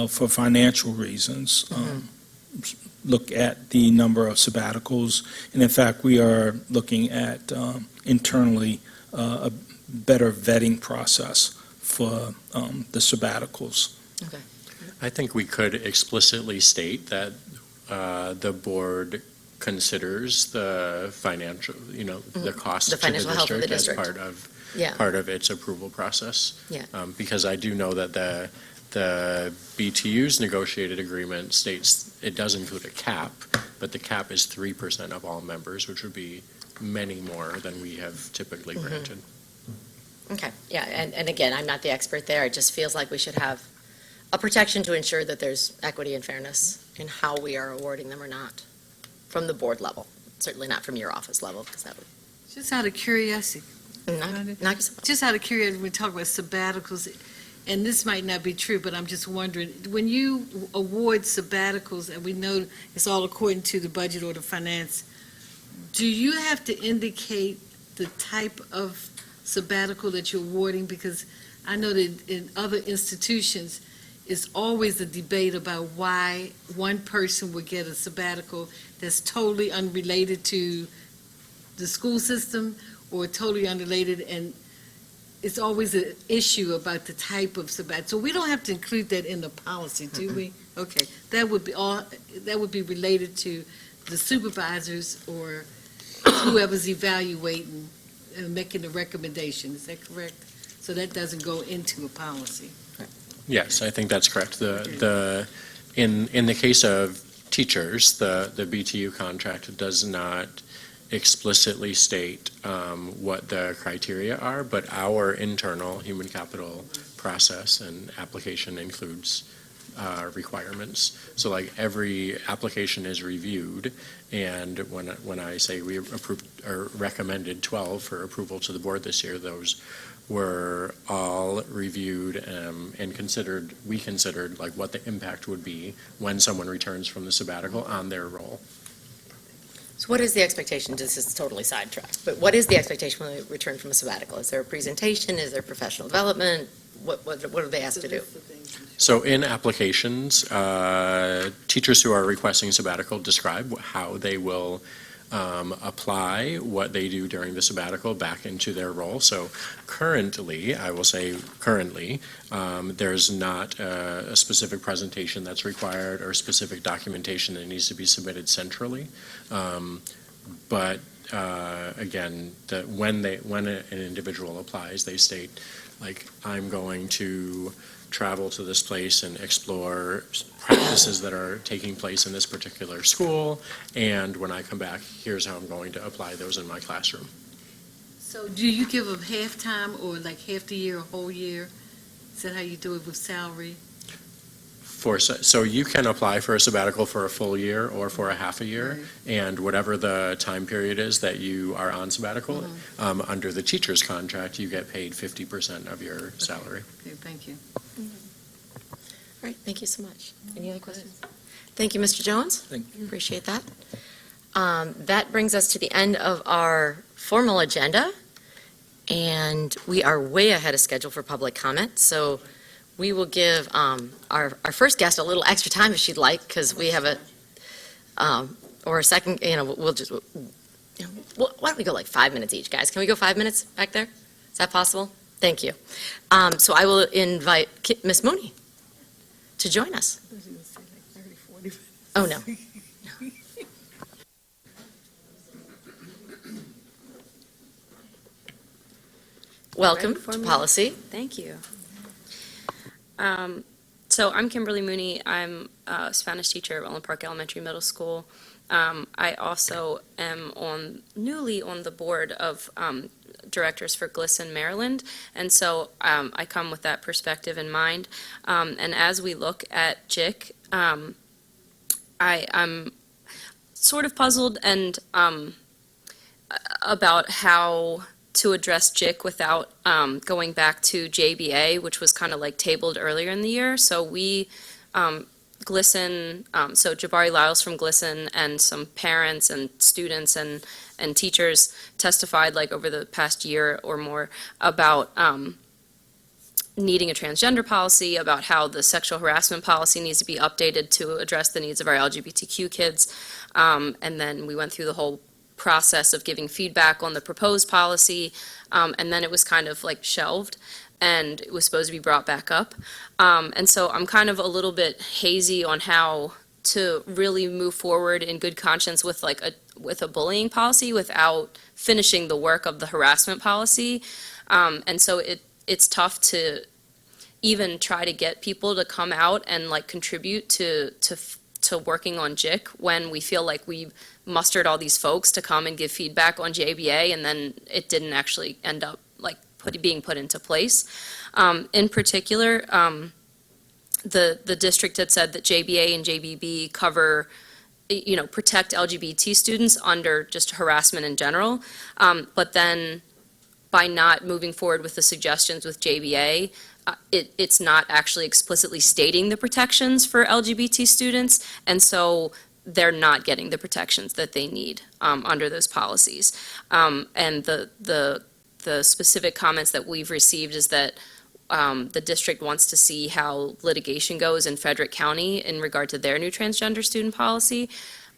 for financial reasons, look at the number of sabbaticals. And in fact, we are looking at internally a better vetting process for the sabbaticals. I think we could explicitly state that the board considers the financial, the cost The to the financial health of the district as district. part of its approval process. Yeah. Because I do know that the BTU's negotiated agreement states it does include a cap, but the cap is 3% of all members, which would be many more than we have typically granted. Okay, yeah, and again, I'm not the expert there. It just feels like we should have a protection to ensure that there's equity and fairness in how we are awarding them or not, from the board level, certainly not from your office level, because that would, Just out of curiosity, knock yourself. just out of curiosity, we talk about sabbaticals, and this might not be true, but I'm just wondering, when you award sabbaticals, and we know it's all according to the budget or the finance, do you have to indicate the type of sabbatical that you're awarding? Because I know that in other institutions, it's always a debate about why one person would get a sabbatical that's totally unrelated to the school system or totally unrelated, and it's always an issue about the type of sabbatical. So we don't have to include that in the policy, do we? Okay, that would be related to the supervisors or whoever's evaluating and making the recommendation. Is that correct? So that doesn't go into a policy. Yes, I think that's correct. In the case of teachers, the BTU contract does not explicitly state what the criteria are, but our internal human capital process and application includes requirements. So like every application is reviewed, and when I say we approved or recommended 12 for approval to the board this year, those were all reviewed and we considered like what the impact would be when someone returns from the sabbatical on their role. So what is the expectation? This is totally sidetracked, but what is the expectation when they return from a sabbatical? Is there a presentation? Is there professional development? What are they asked to do? So in applications, teachers who are requesting sabbatical describe how they will apply what they do during the sabbatical back into their role. So currently, I will say currently, there's not a specific presentation that's required or specific documentation that needs to be submitted centrally. But again, when an individual applies, they state, like, I'm going to travel to this place and explore practices that are taking place in this particular school, and when I come back, here's how I'm going to apply those in my classroom. So do you give them half-time or like half the year, a whole year? Is that how you do it with salary? So you can apply for a sabbatical for a full year or for a half a year, Right. and whatever the time period is that you are on sabbatical, under the teacher's contract, you get paid 50% of your salary. Okay, thank you. All right, thank you so much. Any other questions? Thank you, Mr. Jones. Thank you. Appreciate that. That brings us to the end of our formal agenda, and we are way ahead of schedule for public comment, so we will give our first guest a little extra time if she'd like, because we have or a second, we'll just, why don't we go like 5 minutes each, guys? Can we go 5 minutes back there? Is that possible? Thank you. So I will invite Ms. Mooney to join us. I was gonna say like 30, 40 minutes. Oh, no. Welcome Ready for to me? policy. Thank you. So I'm Kimberly Mooney. I'm a Spanish teacher at Rutland Park Elementary Middle School. I also am newly on the board of directors for GLSEN Maryland, and so I come with that perspective in mind. And as we look at JIC, I'm sort of puzzled and about how to address JIC without going back to JBA, which was kind of like tabled earlier in the year. So we, GLSEN, so Jabari Lyles from GLSEN and some parents and students and teachers testified like over the past year or more about needing a transgender policy, about how the sexual harassment policy needs to be updated to address the needs of our LGBTQ kids. And then we went through the whole process of giving feedback on the proposed policy, and then it was kind of like shelved. and it was supposed to be brought back up. And so I'm kind of a little bit hazy on how to really move forward in good conscience with with a bullying policy without finishing the work of the harassment policy. And so it's tough to even try to get people to come out and contribute to working on JIC when we feel like we've mustered all these folks to come and give feedback on JBA, and then it didn't actually end up being put into place. In particular, the district had said that JBA and JBB cover, protect LGBT students under just harassment in general. But then by not moving forward with the suggestions with JBA, it's not actually explicitly stating the protections for LGBT students, and so they're not getting the protections that they need under those policies. And the specific comments that we've received is that the district wants to see how litigation goes in Frederick County in regard to their new transgender student policy.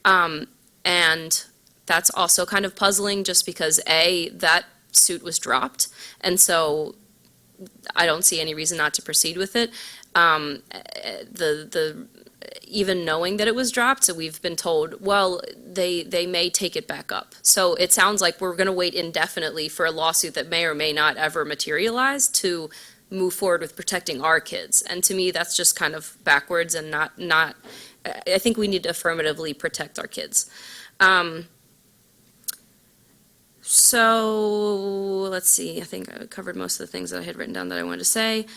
And that's also kind of puzzling just because, A, that suit was dropped, and so I don't see any reason not to proceed with it. Even knowing that it was dropped, so we've been told, well, they may take it back up. So it sounds like we're going to wait indefinitely for a lawsuit that may or may not ever materialize to move forward with protecting our kids. And to me, that's just kind of backwards and not. I think we need to affirmatively protect our kids. So let's see. I think I covered most of the things that I had written down that I wanted to say.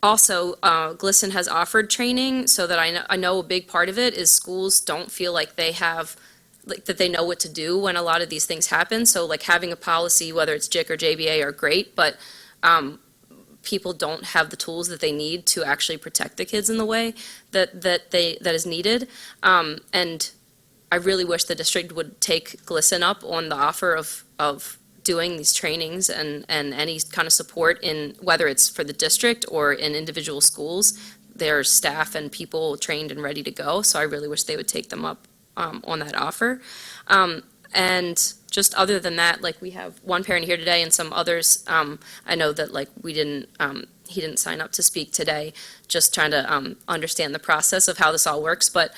Also, GLSEN has offered training, so that I know a big part of it is schools don't feel like they have, that they know what to do when a lot of these things happen. So having a policy, whether it's JIC or JBA, are great, but people don't have the tools that they need to actually protect the kids in the way that is needed. And I really wish the district would take GLSEN up on the offer of doing these trainings and any kind of support in, whether it's for the district or in individual schools. There's staff and people trained and ready to go, so I really wish they would take them up on that offer. And just other than that, we have one parent here today and some others, I know that he didn't sign up to speak today, just trying to understand the process of how this all works, but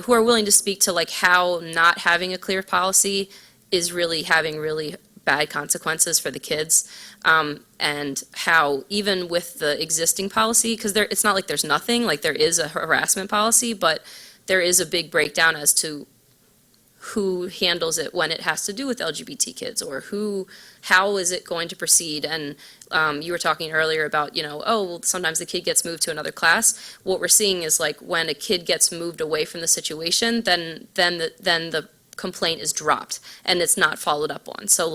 who are willing to speak to how not having a clear policy is really having really bad consequences for the kids, and how even with the existing policy, because it's not like there's nothing, there is a harassment policy, but there is a big breakdown as to who handles it when it has to do with LGBT kids, or how is it going to proceed. And you were talking earlier about, sometimes the kid gets moved to another class. What we're seeing is when a kid gets moved away from the situation, then the complaint is dropped and it's not followed up on. So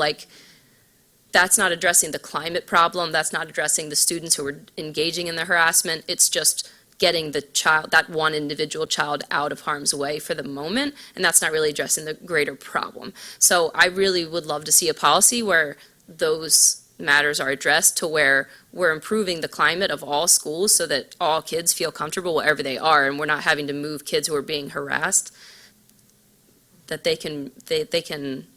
that's not addressing the climate problem. That's not addressing the students who are engaging in the harassment. It's just getting the child, that one individual child, out of harm's way for the moment, and that's not really addressing the greater problem. So I really would love to see a policy where those matters are addressed, to where we're improving the climate of all schools so that all kids feel comfortable wherever they are, and we're not having to move kids who are being harassed, that they can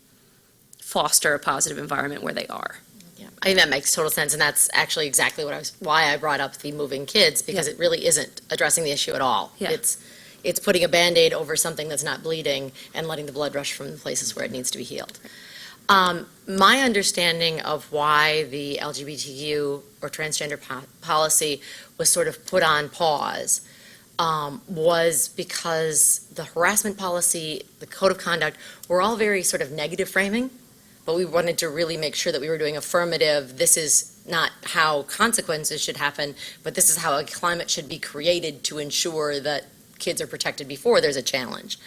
foster a positive environment where they are. Yeah, I think that makes total sense, and that's actually exactly why I brought up the moving kids, because it really isn't addressing the issue at all. Yeah. It's putting a Band-Aid over something that's not bleeding and letting the blood rush from the places where it needs to be healed. My understanding of why the LGBTQ or transgender policy was sort of put on pause was because the harassment policy, the code of conduct, were all very sort of negative framing, but we wanted to really make sure that we were doing affirmative. This is not how consequences should happen, but this is how a climate should be created to ensure that kids are protected before there's a challenge.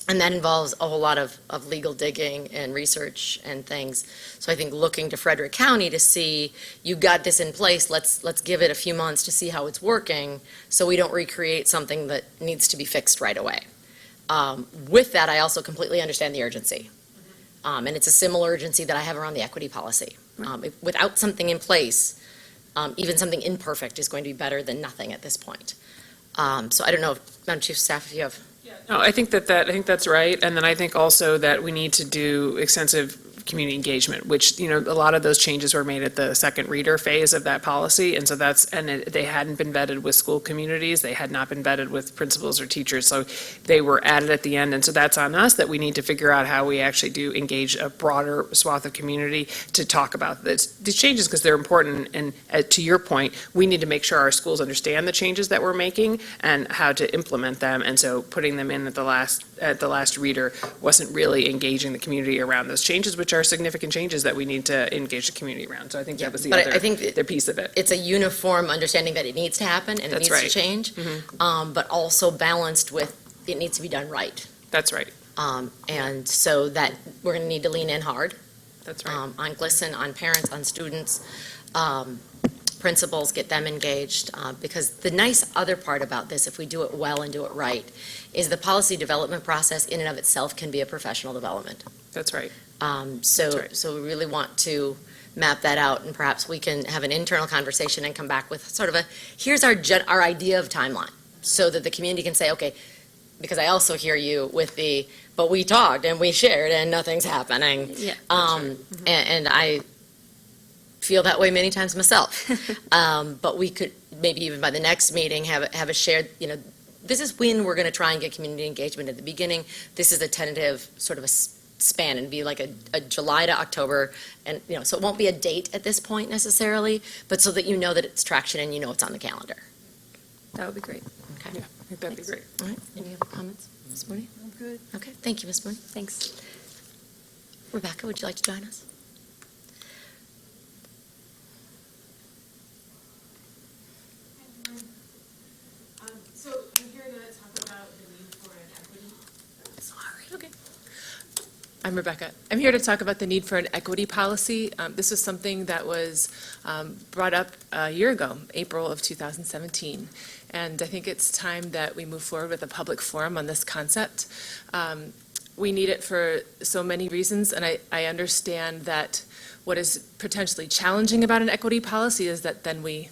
And that involves a whole lot of legal digging and research and things. So I think looking to Frederick County to see, you got this in place, let's give it a few months to see how it's working, so we don't recreate something that needs to be fixed right away. With that, I also completely understand the urgency. And it's a similar urgency that I have around the equity policy. Without something in place, even something imperfect is going to be better than nothing at this point. So I don't know, Madam Chief of Staff, if you have... No, I think that's right. And then I think also that we need to do extensive community engagement, which, a lot of those changes were made at the second reader phase of that policy. And so they hadn't been vetted with school communities. They had not been vetted with principals or teachers. So they were added at the end. And so that's on us, that we need to figure out how we actually do engage a broader swath of community to talk about these changes, because they're important. And to your point, we need to make sure our schools understand the changes that we're making and how to implement them. And so putting them in at the last reader wasn't really engaging the community around those changes, which are significant changes that we need to engage the community around. So I think that was the But I other think piece of it. it's a uniform understanding that it needs to happen and it That's needs to right. change, but also balanced with it needs to be done right. That's right. And so that we're going to need to lean in hard That's right. on GLSEN, on parents, on students, principals, get them engaged. Because the nice other part about this, if we do it well and do it right, is the policy development process in and of itself can be a professional development. That's right. So That's right. we really want to map that out, and perhaps we can have an internal conversation and come back with sort of here's our idea of timeline, so that the community can say, okay, because I also hear you with but we talked and we shared and nothing's happening. Yeah. And I feel that way many times myself. But we could maybe even by the next meeting have a shared, this is when we're going to try and get community engagement at the beginning. This is a tentative sort of a span, and be like a July to October, and so it won't be a date at this point necessarily, but so that you know that it's traction and it's on the calendar. That would be great. Okay. Yeah, I think that'd be great. All right. Any other comments, Ms. Mooney? I'm good. Okay. Thank you, Ms. Mooney. Thanks. Rebecca, would you like to join us? So I'm here to talk about the need for an equity. Sorry. Okay. I'm Rebecca. I'm here to talk about the need for an equity policy. This was something that was brought up a year ago, April of 2017. And I think it's time that we move forward with a public forum on this concept. We need it for so many reasons, and I understand that what is potentially challenging about an equity policy is that then we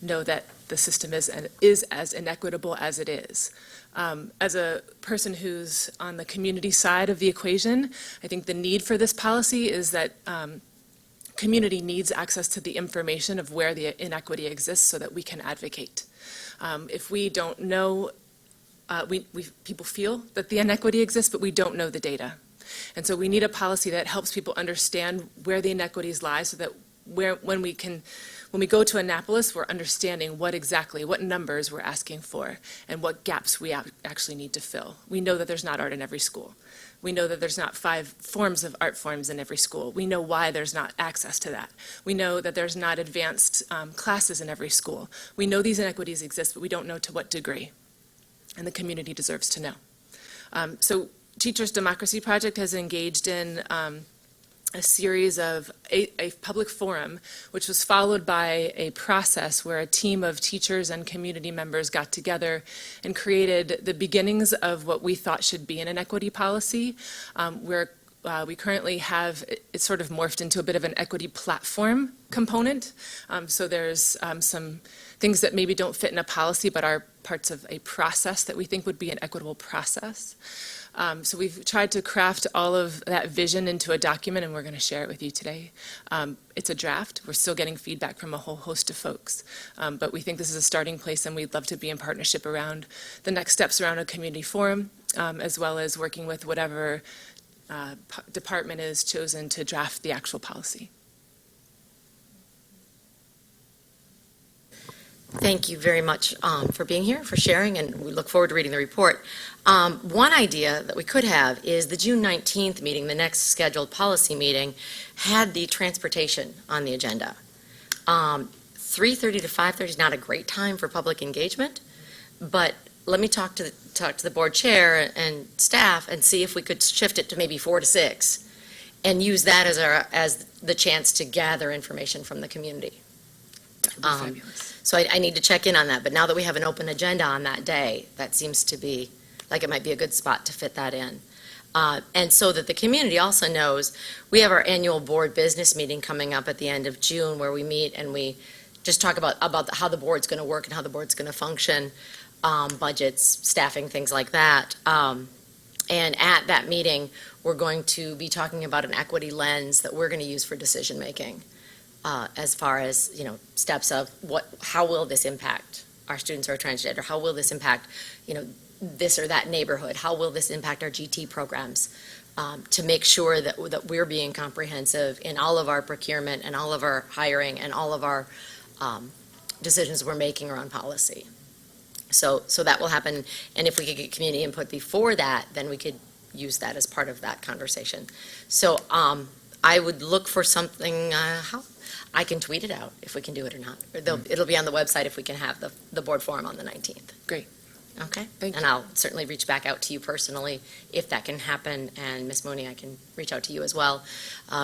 know that the system is as inequitable as it is. As a person who's on the community side of the equation, I think the need for this policy is that community needs access to the information of where the inequity exists so that we can advocate. If we don't know, people feel that the inequity exists, but we don't know the data. And so we need a policy that helps people understand where the inequities lie, so that when we go to Annapolis, we're understanding what numbers we're asking for and what gaps we actually need to fill. We know that there's not art in every school. We know that there's not 5 forms of art forms in every school. We know why there's not access to that. We know that there's not advanced classes in every school. We know these inequities exist, but we don't know to what degree. And the community deserves to know. So Teachers Democracy Project has engaged in a series of a public forum, which was followed by a process where a team of teachers and community members got together and created the beginnings of what we thought should be an inequity policy, where we currently have, it's sort of morphed into a bit of an equity platform component. So there's some things that maybe don't fit in a policy but are parts of a process that we think would be an equitable process. So we've tried to craft all of that vision into a document, and we're going to share it with you today. It's a draft. We're still getting feedback from a whole host of folks. But we think this is a starting place, and we'd love to be in partnership around the next steps around a community forum, as well as working with whatever department is chosen to draft the actual policy. Thank you very much for being here, for sharing, and we look forward to reading the report. One idea that we could have is the June 19th meeting, the next scheduled policy meeting, had the transportation on the agenda. 3:30 to 5:30 is not a great time for public engagement, but let me talk to the board chair and staff and see if we could shift it to maybe 4 to 6 and use that as the chance to gather information from the community. That would be fabulous. So I need to check in on that, but now that we have an open agenda on that day, that seems to be, like it might be a good spot to fit that in. And so that the community also knows, we have our annual board business meeting coming up at the end of June, where we meet and we just talk about how the board's going to work and how the board's going to function, budgets, staffing, things like that. And at that meeting, we're going to be talking about an equity lens that we're going to use for decision-making, as far as, steps of how will this impact our students who are transgender? How will this impact, this or that neighborhood? How will this impact our GT programs? To make sure that we're being comprehensive in all of our procurement and all of our hiring and all of our decisions we're making around policy. So that will happen, and if we could get community input before that, then we could use that as part of that conversation. So I would look for something, how I can tweet it out if we can do it or not. Or it'll be on the website if we can have the board forum on the 19th. Great. Okay? Thank And I'll certainly reach back out to you personally if that can happen, and Ms. Mooney, I can reach out to you as well,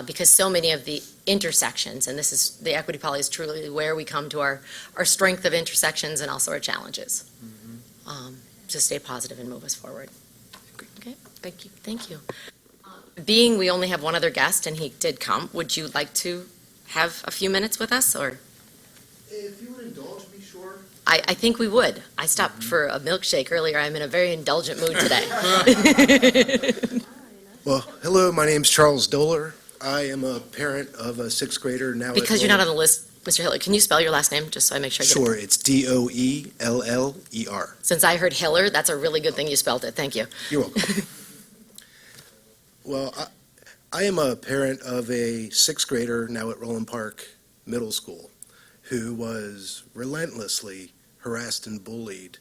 because so many of the intersections, and this is, the equity policy is truly where we come to our strength of intersections and also our challenges, to stay positive and move us forward. Okay? Thank you. Thank you. Being we only have one other guest, and he did come, would you like to have a few minutes with us, or? If you would indulge me, sure. I think we would. I stopped for a milkshake earlier. I'm in a very indulgent mood today. Well, hello, my name's Charles Doler. I am a parent of a sixth grader now. Because you're not on the list, Mr. Hiller, can you spell your last name, just so I make sure I get it? Sure, it's Doeller. Since I heard Hiller, that's a really good thing you spelled it. Thank you. You're welcome. Well, I am a parent of a sixth grader now at Roland Park Middle School who was relentlessly harassed and bullied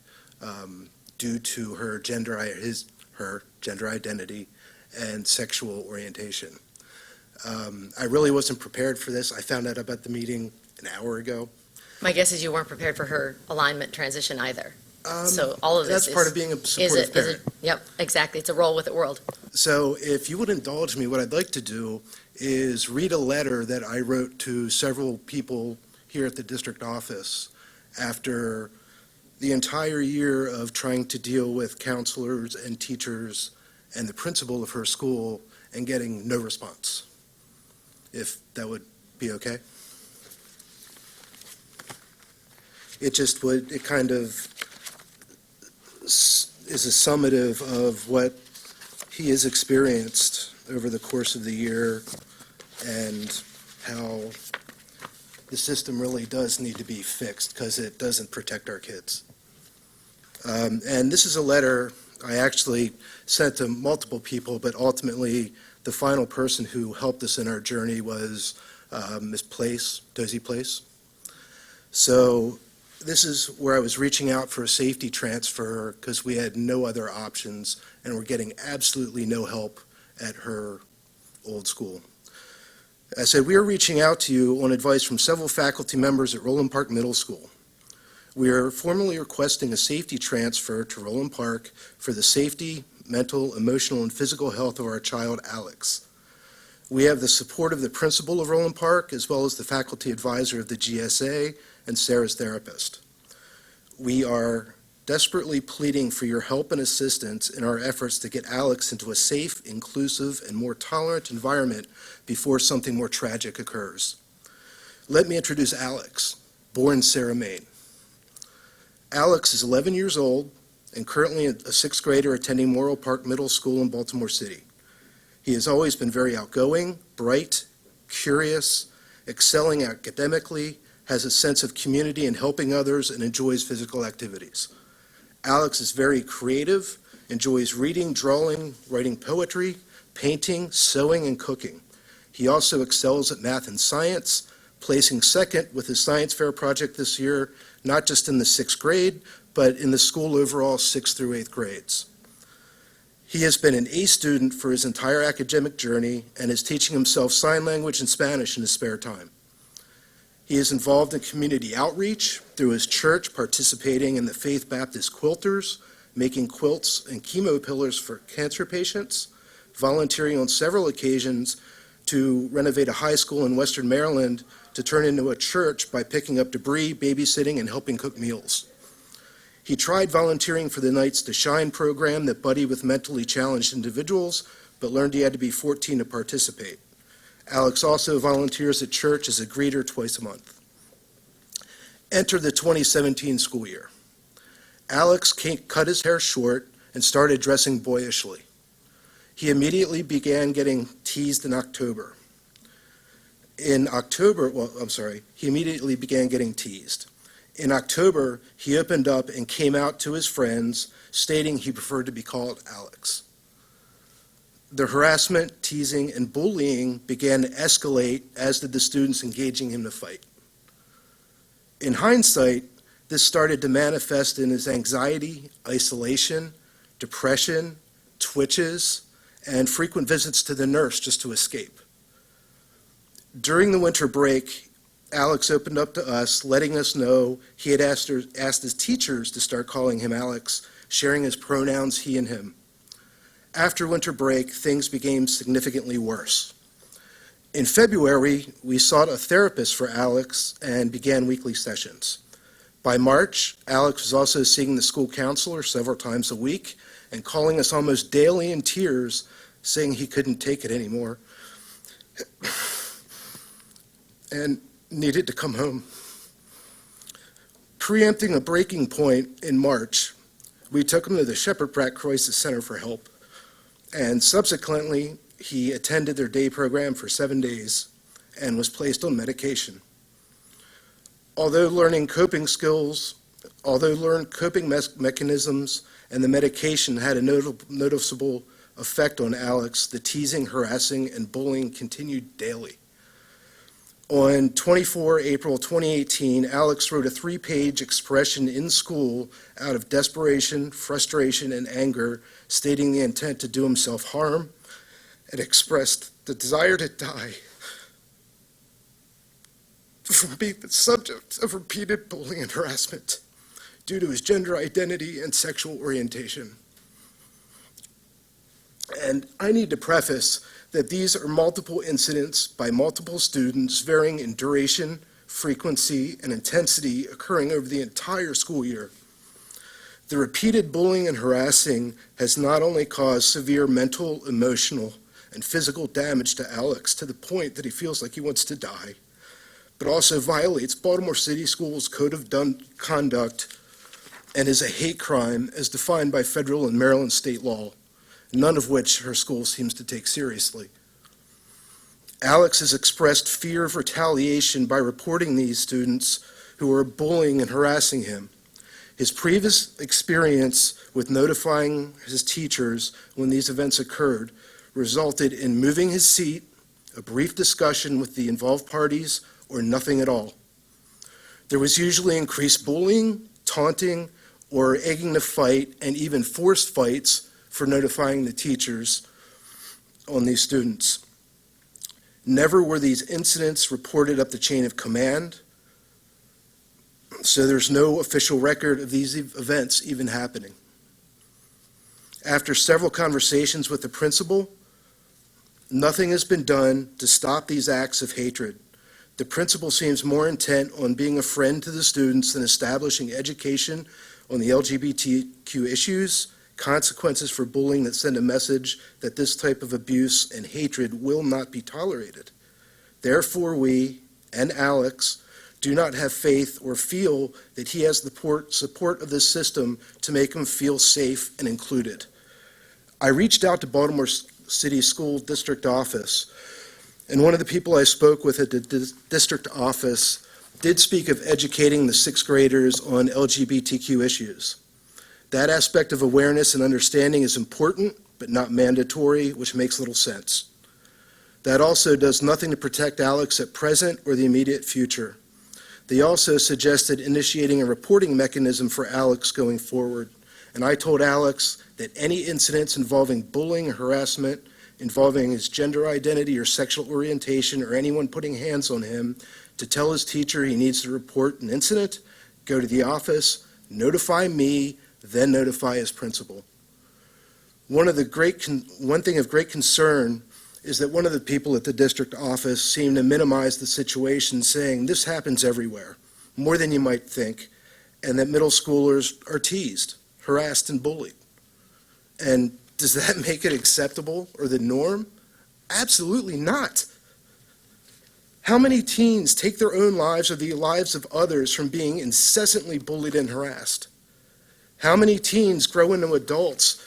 due to her gender identity and sexual orientation. I really wasn't prepared for this. I found out about the meeting an hour ago. My guess is you weren't prepared for her alignment transition either. So all of this That's part is- of being a supportive parent. Yep, exactly. It's a roll with the world. So if you would indulge me, what I'd like to do is read a letter that I wrote to several people here at the district office after the entire year of trying to deal with counselors and teachers and the principal of her school and getting no response, if that would be okay. It kind of is a summative of what he has experienced over the course of the year and how the system really does need to be fixed because it doesn't protect our kids. And this is a letter I actually sent to multiple people, but ultimately the final person who helped us in our journey was Ms. Place, Dozie Place. So this is where I was reaching out for a safety transfer because we had no other options and we're getting absolutely no help at her old school. I said, we are reaching out to you on advice from several faculty members at Roland Park Middle School. We are formally requesting a safety transfer to Roland Park for the safety, mental, emotional, and physical health of our child, Alex. We have the support of the principal of Roland Park, as well as the faculty advisor of the GSA and Sarah's therapist. We are desperately pleading for your help and assistance in our efforts to get Alex into a safe, inclusive, and more tolerant environment before something more tragic occurs. Let me introduce Alex, born Sarah, Maine. Alex is 11 years old and currently a sixth grader attending Morrill Park Middle School in Baltimore City. He has always been very outgoing, bright, curious, excelling academically, has a sense of community and helping others, and enjoys physical activities. Alex is very creative, enjoys reading, drawing, writing poetry, painting, sewing, and cooking. He also excels at math and science, placing second with his science fair project this year, not just in the sixth grade, but in the school overall 6th through 8th grades. He has been an A student for his entire academic journey and is teaching himself sign language and Spanish in his spare time. He is involved in community outreach through his church, participating in the Faith Baptist Quilters, making quilts and chemo pillars for cancer patients, volunteering on several occasions to renovate a high school in Western Maryland to turn into a church by picking up debris, babysitting, and helping cook meals. He tried volunteering for the Nights to Shine program that buddied with mentally challenged individuals, but learned he had to be 14 to participate. Alex also volunteers at church as a greeter twice a month. Enter the 2017 school year. Alex cut his hair short and started dressing boyishly. He immediately began getting teased in October. He immediately began getting teased. In October, he opened up and came out to his friends, stating he preferred to be called Alex. The harassment, teasing, and bullying began to escalate, as did the students engaging him to fight. In hindsight, this started to manifest in his anxiety, isolation, depression, twitches, and frequent visits to the nurse just to escape. During the winter break, Alex opened up to us, letting us know he had asked his teachers to start calling him Alex, sharing his pronouns, he and him. After winter break, things became significantly worse. In February, we sought a therapist for Alex and began weekly sessions. By March, Alex was also seeing the school counselor several times a week and calling us almost daily in tears, saying he couldn't take it anymore and needed to come home. Preempting a breaking point in March, we took him to the Shepherd Pratt Crisis Center for help, and subsequently, he attended their day program for 7 days and was placed on medication. Although learning coping mechanisms and the medication had a noticeable effect on Alex, the teasing, harassing, and bullying continued daily. On 24 April 2018, Alex wrote a 3-page expression in school out of desperation, frustration, and anger, stating the intent to do himself harm, and expressed the desire to die from being the subject of repeated bullying and harassment due to his gender identity and sexual orientation. And I need to preface that these are multiple incidents by multiple students varying in duration, frequency, and intensity occurring over the entire school year. The repeated bullying and harassing has not only caused severe mental, emotional, and physical damage to Alex to the point that he feels like he wants to die, but also violates Baltimore City Schools' Code of Conduct and is a hate crime as defined by federal and Maryland state law, none of which her school seems to take seriously. Alex has expressed fear of retaliation by reporting these students who are bullying and harassing him. His previous experience with notifying his teachers when these events occurred resulted in moving his seat, a brief discussion with the involved parties, or nothing at all. There was usually increased bullying, taunting, or egging to fight, and even forced fights for notifying the teachers on these students. Never were these incidents reported up the chain of command, so there's no official record of these events even happening. After several conversations with the principal, nothing has been done to stop these acts of hatred. The principal seems more intent on being a friend to the students than establishing education on the LGBTQ issues, consequences for bullying that send a message that this type of abuse and hatred will not be tolerated. Therefore, we and Alex do not have faith or feel that he has the support of this system to make him feel safe and included. I reached out to Baltimore City School District Office, and one of the people I spoke with at the district office did speak of educating the 6th graders on LGBTQ issues. That aspect of awareness and understanding is important, but not mandatory, which makes little sense. That also does nothing to protect Alex at present or the immediate future. They also suggested initiating a reporting mechanism for Alex going forward, and I told Alex that any incidents involving bullying or harassment, involving his gender identity or sexual orientation, or anyone putting hands on him, to tell his teacher he needs to report an incident, go to the office, notify me, then notify his principal. One thing of great concern is that one of the people at the district office seemed to minimize the situation, saying this happens everywhere, more than you might think, and that middle schoolers are teased, harassed, and bullied. And does that make it acceptable or the norm? Absolutely not. How many teens take their own lives or the lives of others from being incessantly bullied and harassed? How many teens grow into adults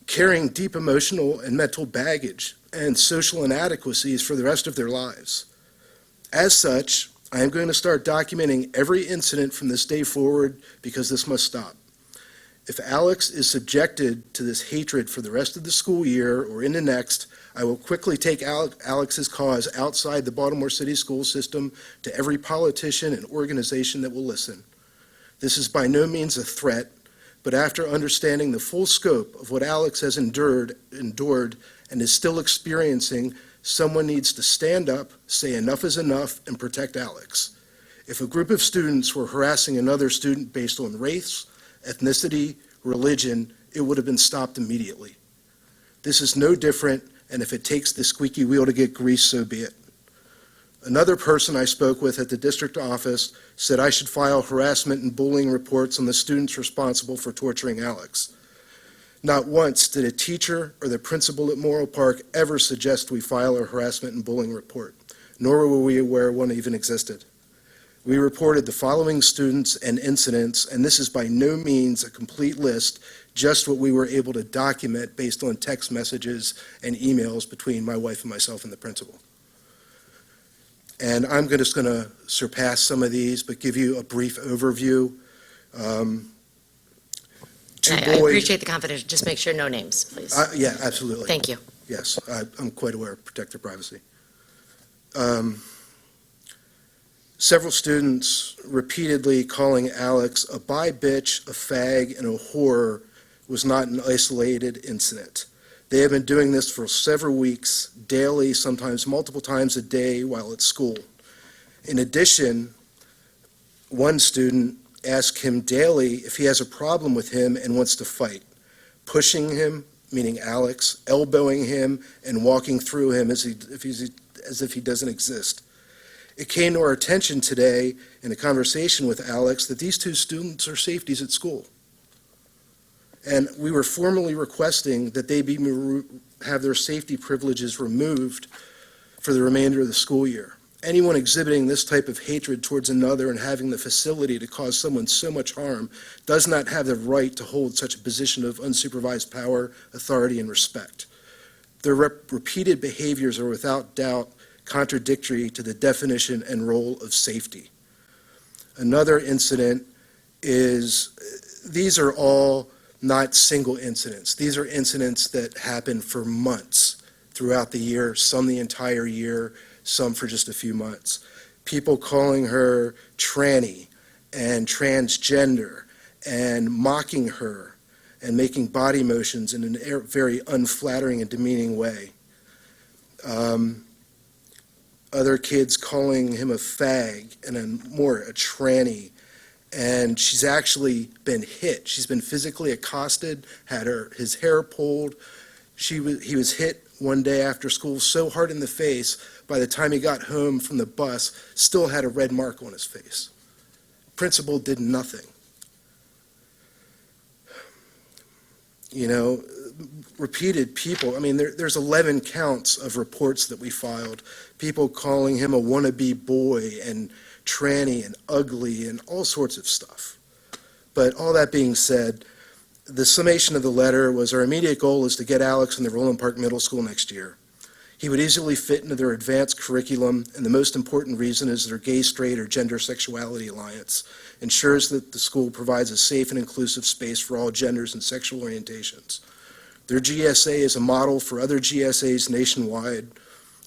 carrying deep emotional and mental baggage and social inadequacies for the rest of their lives. As such, I am going to start documenting every incident from this day forward because this must stop. If Alex is subjected to this hatred for the rest of the school year or into next, I will quickly take Alex's cause outside the Baltimore City school system to every politician and organization that will listen. This is by no means a threat, but after understanding the full scope of what Alex has endured and is still experiencing, someone needs to stand up, say enough is enough, and protect Alex. If a group of students were harassing another student based on race, ethnicity, religion, it would have been stopped immediately. This is no different, and if it takes the squeaky wheel to get greased, so be it. Another person I spoke with at the district office said I should file harassment and bullying reports on the students responsible for torturing Alex. Not once did a teacher or the principal at Morrill Park ever suggest we file a harassment and bullying report, nor were we aware one even existed. We reported the following students and incidents, and this is by no means a complete list, just what we were able to document based on text messages and emails between my wife and myself and the principal. And I'm just going to surpass some of these, but give you a brief overview. I appreciate the confidence. Just make sure no names, please. Yeah, absolutely. Thank you. Yes, I'm quite aware of protect their privacy. Several students repeatedly calling Alex a bi-bitch, a fag, and a whore was not an isolated incident. They have been doing this for several weeks, daily, sometimes multiple times a day while at school. In addition, one student asked him daily if he has a problem with him and wants to fight, pushing him, meaning Alex, elbowing him, and walking through him as if he doesn't exist. It came to our attention today in a conversation with Alex that these two students are safeties at school. And we were formally requesting that they have their safety privileges removed for the remainder of the school year. Anyone exhibiting this type of hatred towards another and having the facility to cause someone so much harm does not have the right to hold such a position of unsupervised power, authority, and respect. Their repeated behaviors are without doubt contradictory to the definition and role of safety. Another incident is, these are all not single incidents. These are incidents that happen for months throughout the year, some the entire year, some for just a few months. People calling her tranny and transgender and mocking her and making body motions in a very unflattering and demeaning way. Other kids calling him a fag and a tranny, and she's actually been hit. She's been physically accosted, had his hair pulled. He was hit one day after school so hard in the face, by the time he got home from the bus, still had a red mark on his face. Principal did nothing. You know, repeated people, I mean, there's 11 counts of reports that we filed, people calling him a wannabe boy and tranny and ugly and all sorts of stuff. But all that being said, the summation of the letter was our immediate goal is to get Alex in the Roland Park Middle School next year. He would easily fit into their advanced curriculum, and the most important reason is their gay, straight, or gender sexuality alliance ensures that the school provides a safe and inclusive space for all genders and sexual orientations. Their GSA is a model for other GSAs nationwide,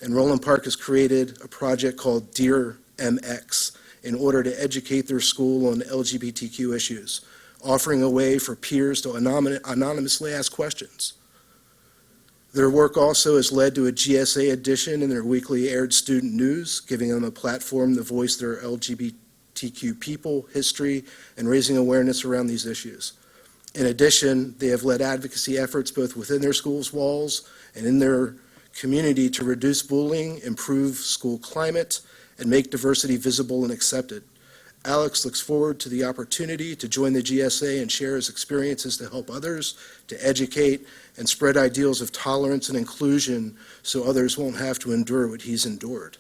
and Roland Park has created a project called Dear MX in order to educate their school on LGBTQ issues, offering a way for peers to anonymously ask questions. Their work also has led to a GSA edition in their weekly aired student news, giving them a platform to voice their LGBTQ people, history, and raising awareness around these issues. In addition, they have led advocacy efforts both within their school's walls and in their community to reduce bullying, improve school climate, and make diversity visible and accepted. Alex looks forward to the opportunity to join the GSA and share his experiences to help others, to educate, and spread ideals of tolerance and inclusion so others won't have to endure what he's endured.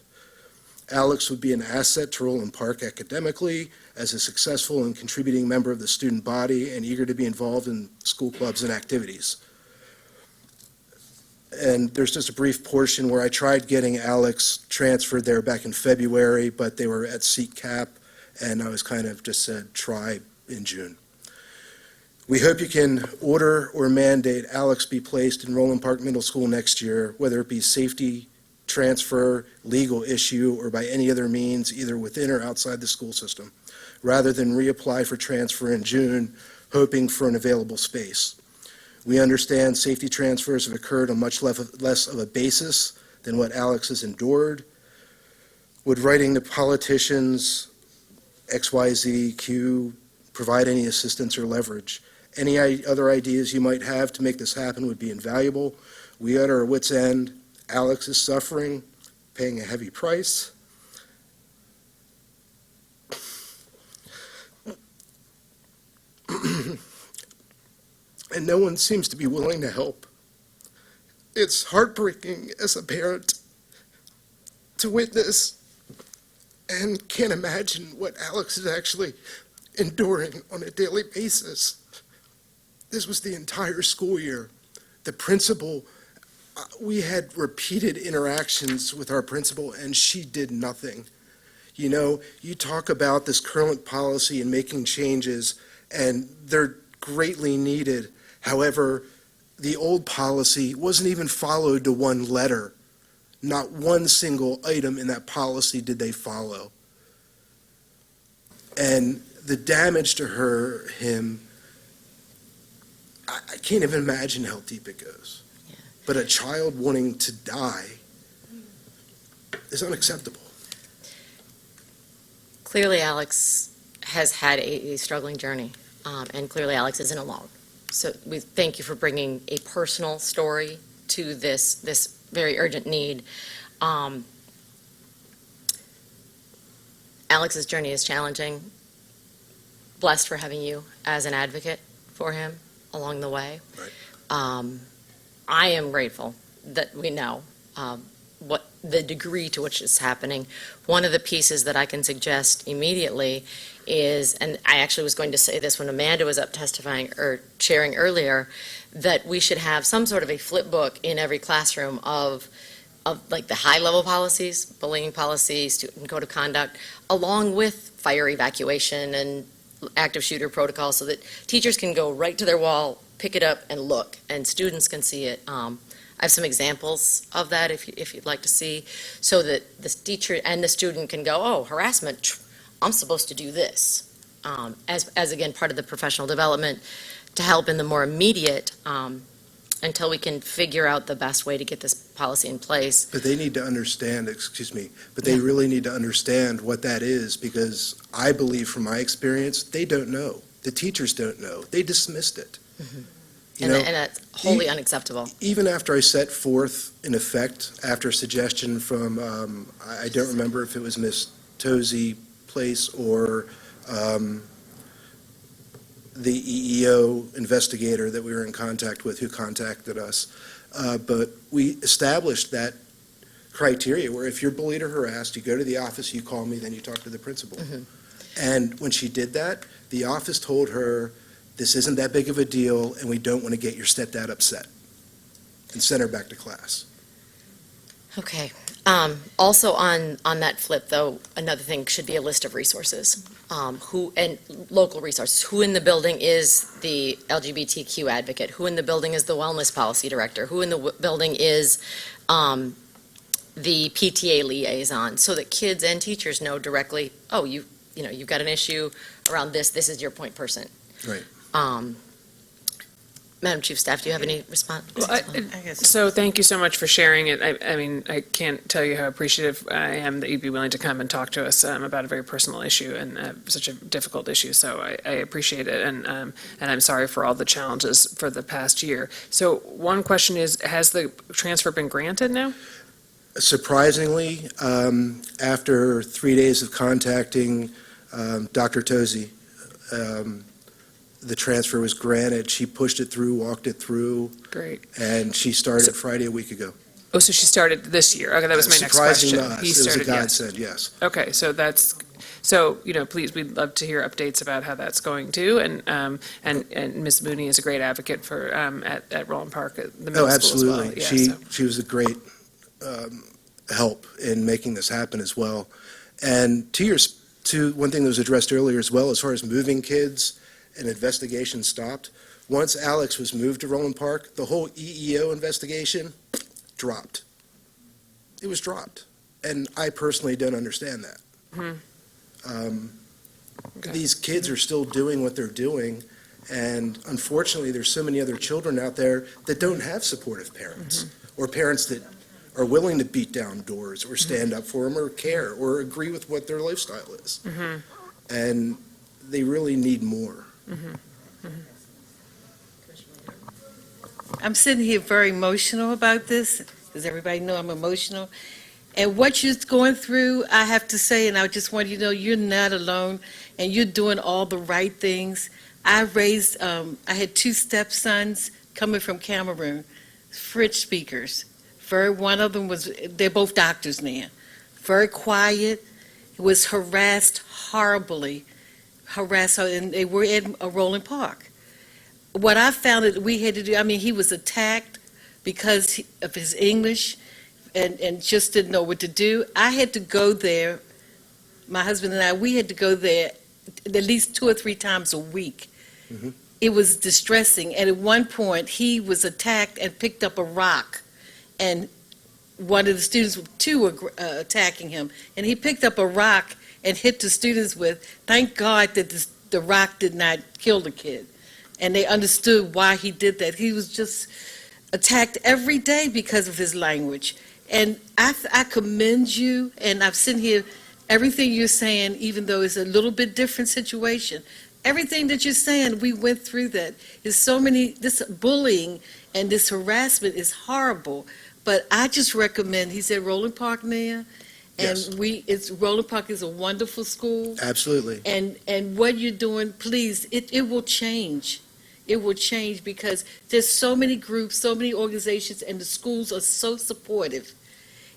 Alex would be an asset to Roland Park academically as a successful and contributing member of the student body and eager to be involved in school clubs and activities. And there's just a brief portion where I tried getting Alex transferred there back in February, but they were at seat cap, and I was kind of just said, try in June. We hope you can order or mandate Alex be placed in Roland Park Middle School next year, whether it be safety, transfer, legal issue, or by any other means, either within or outside the school system, rather than reapply for transfer in June, hoping for an available space. We understand safety transfers have occurred on much less of a basis than what Alex has endured. Would writing to politicians, XYZ, Q, provide any assistance or leverage? Any other ideas you might have to make this happen would be invaluable. We are at our wits' end. Alex is suffering, paying a heavy price. And no one seems to be willing to help. It's heartbreaking as a parent to witness and can't imagine what Alex is actually enduring on a daily basis. This was the entire school year. The principal, we had repeated interactions with our principal, and she did nothing. You know, you talk about this current policy and making changes, and they're greatly needed. However, the old policy wasn't even followed to one letter. Not one single item in that policy did they follow. And the damage to him, I can't even imagine how deep it goes. Yeah. But a child wanting to die is unacceptable. Clearly, Alex has had a struggling journey, and clearly Alex isn't alone. So we thank you for bringing a personal story to this very urgent need. Alex's journey is challenging. Blessed for having you as an advocate for him along the way. Right. I am grateful that we know what the degree to which it's happening. One of the pieces that I can suggest immediately is, and I actually was going to say this when Amanda was up testifying or sharing earlier, that we should have some sort of a flip book in every classroom of like the high-level policies, bullying policies, student code of conduct, along with fire evacuation and active shooter protocols, so that teachers can go right to their wall, pick it up and look, and students can see it. I have some examples of that if you'd like to see, so that the teacher and the student can go, oh, harassment, I'm supposed to do this, as again, part of the professional development to help in the more immediate, until we can figure out the best way to get this policy in place. But they need to understand, but they really need to understand what that is, because I believe from my experience, they don't know. The teachers don't know. They dismissed it. Mm-hmm. You And know, that's wholly unacceptable. even after I set forth in effect, after a suggestion from, I don't remember if it was Miss Tozy Place or the EEO investigator that we were in contact with who contacted us, but we established that criteria where if you're bullied or harassed, you go to the office, you call me, then you talk to the principal. Mhm. And when she did that, the office told her, this isn't that big of a deal, and we don't want to get your stepdad upset, and send her back to class. Okay. Also on that flip, though, another thing should be a list of resources. Who, and local resources. Who in the building is the LGBTQ advocate? Who in the building is the wellness policy director? Who in the building is the PTA liaison? So that kids and teachers know directly, oh, you've got an issue around this is your point person. Right. Madam Chief Staff, do you have any response? Well, So thank you so much for sharing it. I mean, I can't tell you how appreciative I am that you'd be willing to come and talk to us about a very personal issue and such a difficult issue. So I appreciate it, and I'm sorry for all the challenges for the past year. So one question is, has the transfer been granted now? Surprisingly, after 3 days of contacting Dr. Tozy, the transfer was granted. She pushed it through, walked it through, Great. and she started Friday a week ago. Oh, so she started this year. Okay, that was my next question. Surprising to us, He it was a started, yes. godsend, yes. Okay, so that's So, please, we'd love to hear updates about how that's going too. And Ms. Mooney is a great advocate for, at Roland Park, at the middle Oh, school as well. absolutely. Yeah, so- She was a great help in making this happen as well. And to one thing that was addressed earlier as well, as far as moving kids and investigation stopped, once Alex was moved to Roland Park, the whole EEO investigation dropped. It was dropped. And I personally don't understand that. Okay. These kids are still doing what they're doing, and unfortunately, there's so many other children out there that don't have supportive parents, or parents that are willing to beat down doors, or stand up for them, or care, or agree with what their lifestyle is. And they really need more. I'm sitting here very emotional about this, because everybody know I'm emotional. And what you're going through, I have to say, and I just want you to know, you're not alone, and you're doing all the right things. I had 2 stepsons coming from Cameroon, French speakers. One of them they're both doctors now. Very quiet, was harassed horribly, and they were in a Roland Park. What I found that we had to do, he was attacked because of his English and just didn't know what to do. I had to go there, my husband and I, we had to go there at least 2 or 3 times a week. It was distressing, and at one point, he was attacked and picked up a rock, and one of the students, 2 were attacking him, and he picked up a rock and hit the students with. Thank God that the rock did not kill the kid, and they understood why he did that. He was just attacked every day because of his language. And I commend you, and I've seen here everything you're saying, even though it's a little bit different situation. Everything that you're saying, we went through that. This bullying and this harassment is horrible. But I just recommend, he's at Roland Park now, Yes. and Roland Park is a wonderful school. Absolutely. And what you're doing, please, it will change. It will change because there's so many groups, so many organizations, and the schools are so supportive.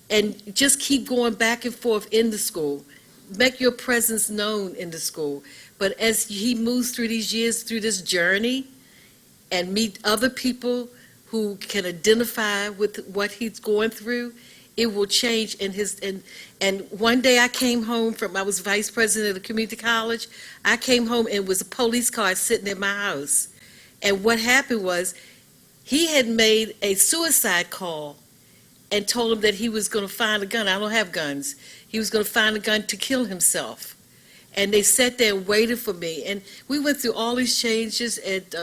And just keep going back and forth in the school. Make your presence known in the school. But as he moves through these years, through this journey, and meet other people who can identify with what he's going through, it will change. And one day I was vice president of the community college. I came home and it was a police car sitting at my house. And what happened was, he had made a suicide call and told him that he was going to find a gun. I don't have guns. He was going to find a gun to kill himself. And they sat there and waited for me. And we went through all these changes at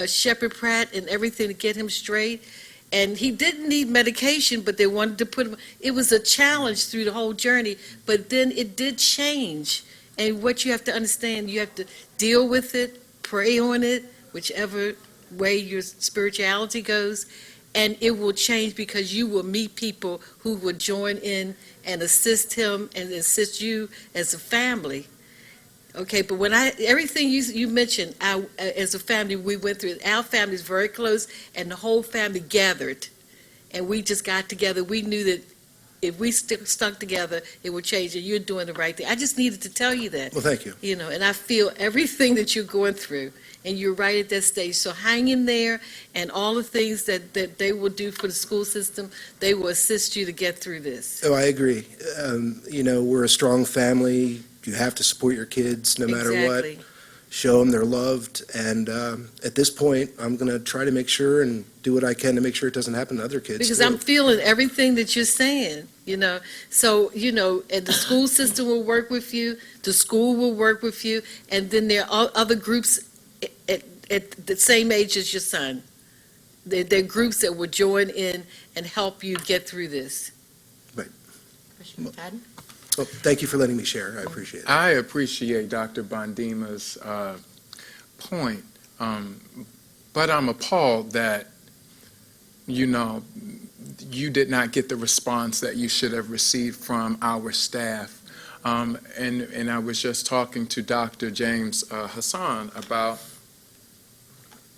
Shepherd Pratt and everything to get him straight. And he didn't need medication, but they wanted to put him. It was a challenge through the whole journey, but then it did change. And what you have to understand, you have to deal with it, pray on it, whichever way your spirituality goes, and it will change because you will meet people who will join in and assist him and assist you as a family. Okay, but everything you mentioned, as a family, we went through it. Our family is very close, and the whole family gathered, and we just got together. We knew that if we stuck together, it would change, and you're doing the right thing. I just needed to tell you that. Well, thank you. And I feel everything that you're going through, and you're right at that stage. So hang in there, and all the things that they will do for the school system, they will assist you to get through this. Oh, I agree. We're a strong family. You have to support your kids no matter what. Exactly. Show them they're loved. And at this point, I'm going to try to make sure and do what I can to make sure it doesn't happen to other kids. Because too. I'm feeling everything that you're saying, So, and the school system will work with you, the school will work with you, and then there are other groups at the same age as your son. There are groups that will join in and help you get through this. Commissioner McFadden? Well, thank you for letting me share. I appreciate it. I appreciate Dr. Bondima's point, but I'm appalled that, you did not get the response that you should have received from our staff. And I was just talking to Dr. James Hassan about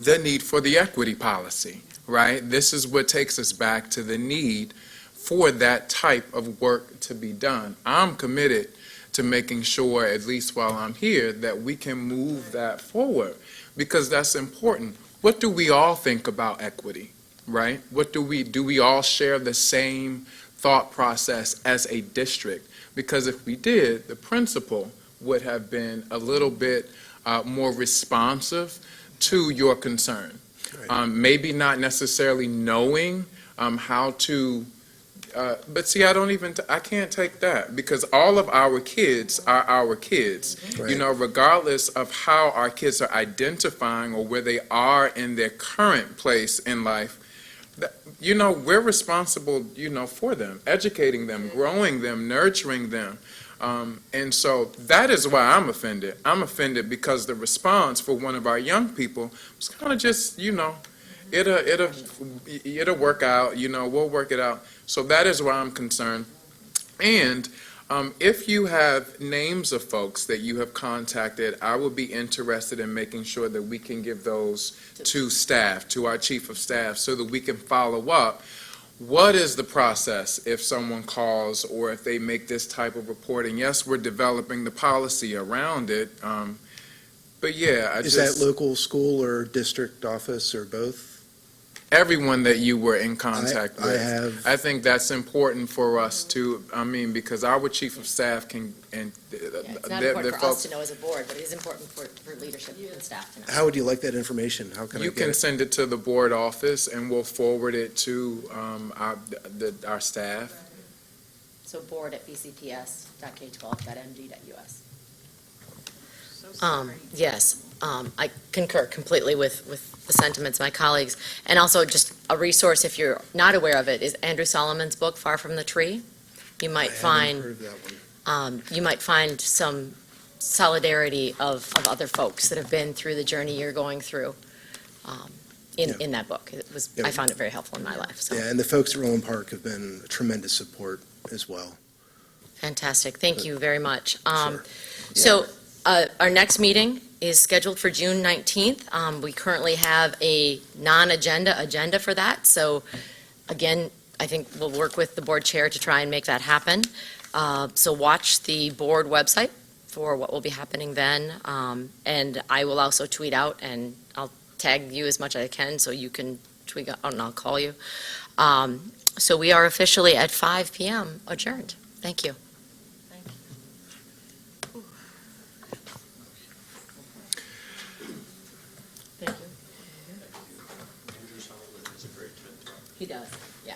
the need for the equity policy, right? This is what takes us back to the need for that type of work to be done. I'm committed to making sure, at least while I'm here, that we can move that forward, because that's important. What do we all think about equity, right? Do we all share the same thought process as a district? Because if we did, the principal would have been a little bit more responsive to your concern. Right. Maybe not necessarily knowing how to, but see, I can't take that, because all of our kids are our kids. Right. You know, regardless of how our kids are identifying or where they are in their current place in life, you know, we're responsible, you know, for them, educating them, growing them, nurturing them. And so that is why I'm offended. I'm offended because the response for one of our young people was kind of just, you know, it'll work out, you know, we'll work it out. So that is why I'm concerned. And if you have names of folks that you have contacted, I would be interested in making sure that we can give those to staff, to our chief of staff, so that we can follow up. What is the process if someone calls or if they make this type of reporting? Yes, we're developing the policy around it, but yeah, Is that local school or district office or both? everyone that you were in contact I with. have. I think that's important for us to, I mean, because our chief of staff can, and Yeah, it's not they're important for us folks, to know as a board, but it is important for leadership and staff to know. How would you like that information? How can I you get can it? send it to the board office and we'll forward it to our staff. So board@bcps.k12.md.us. Yes, I concur completely with the sentiments of my colleagues. And also just a resource, if you're not aware of it, is Andrew Solomon's book, Far From the Tree. You might I haven't find, heard of that one. you might find some solidarity of other folks that have been through the journey you're going through in that book. I found it very helpful in my life, so. Yeah, and the folks at Roland Park have been a tremendous support as well. Fantastic, thank you very much. Sure. So, our next meeting is scheduled for June 19th. We currently have a non-agenda agenda for that, so again, I think we'll work with the board chair to try and make that happen. So watch the board website for what will be happening then, and I will also tweet out, and I'll tag you as much as I can so you can tweet out, and I'll call you. So we are officially at 5 p.m. adjourned. Thank you. Thank you. He does, yeah.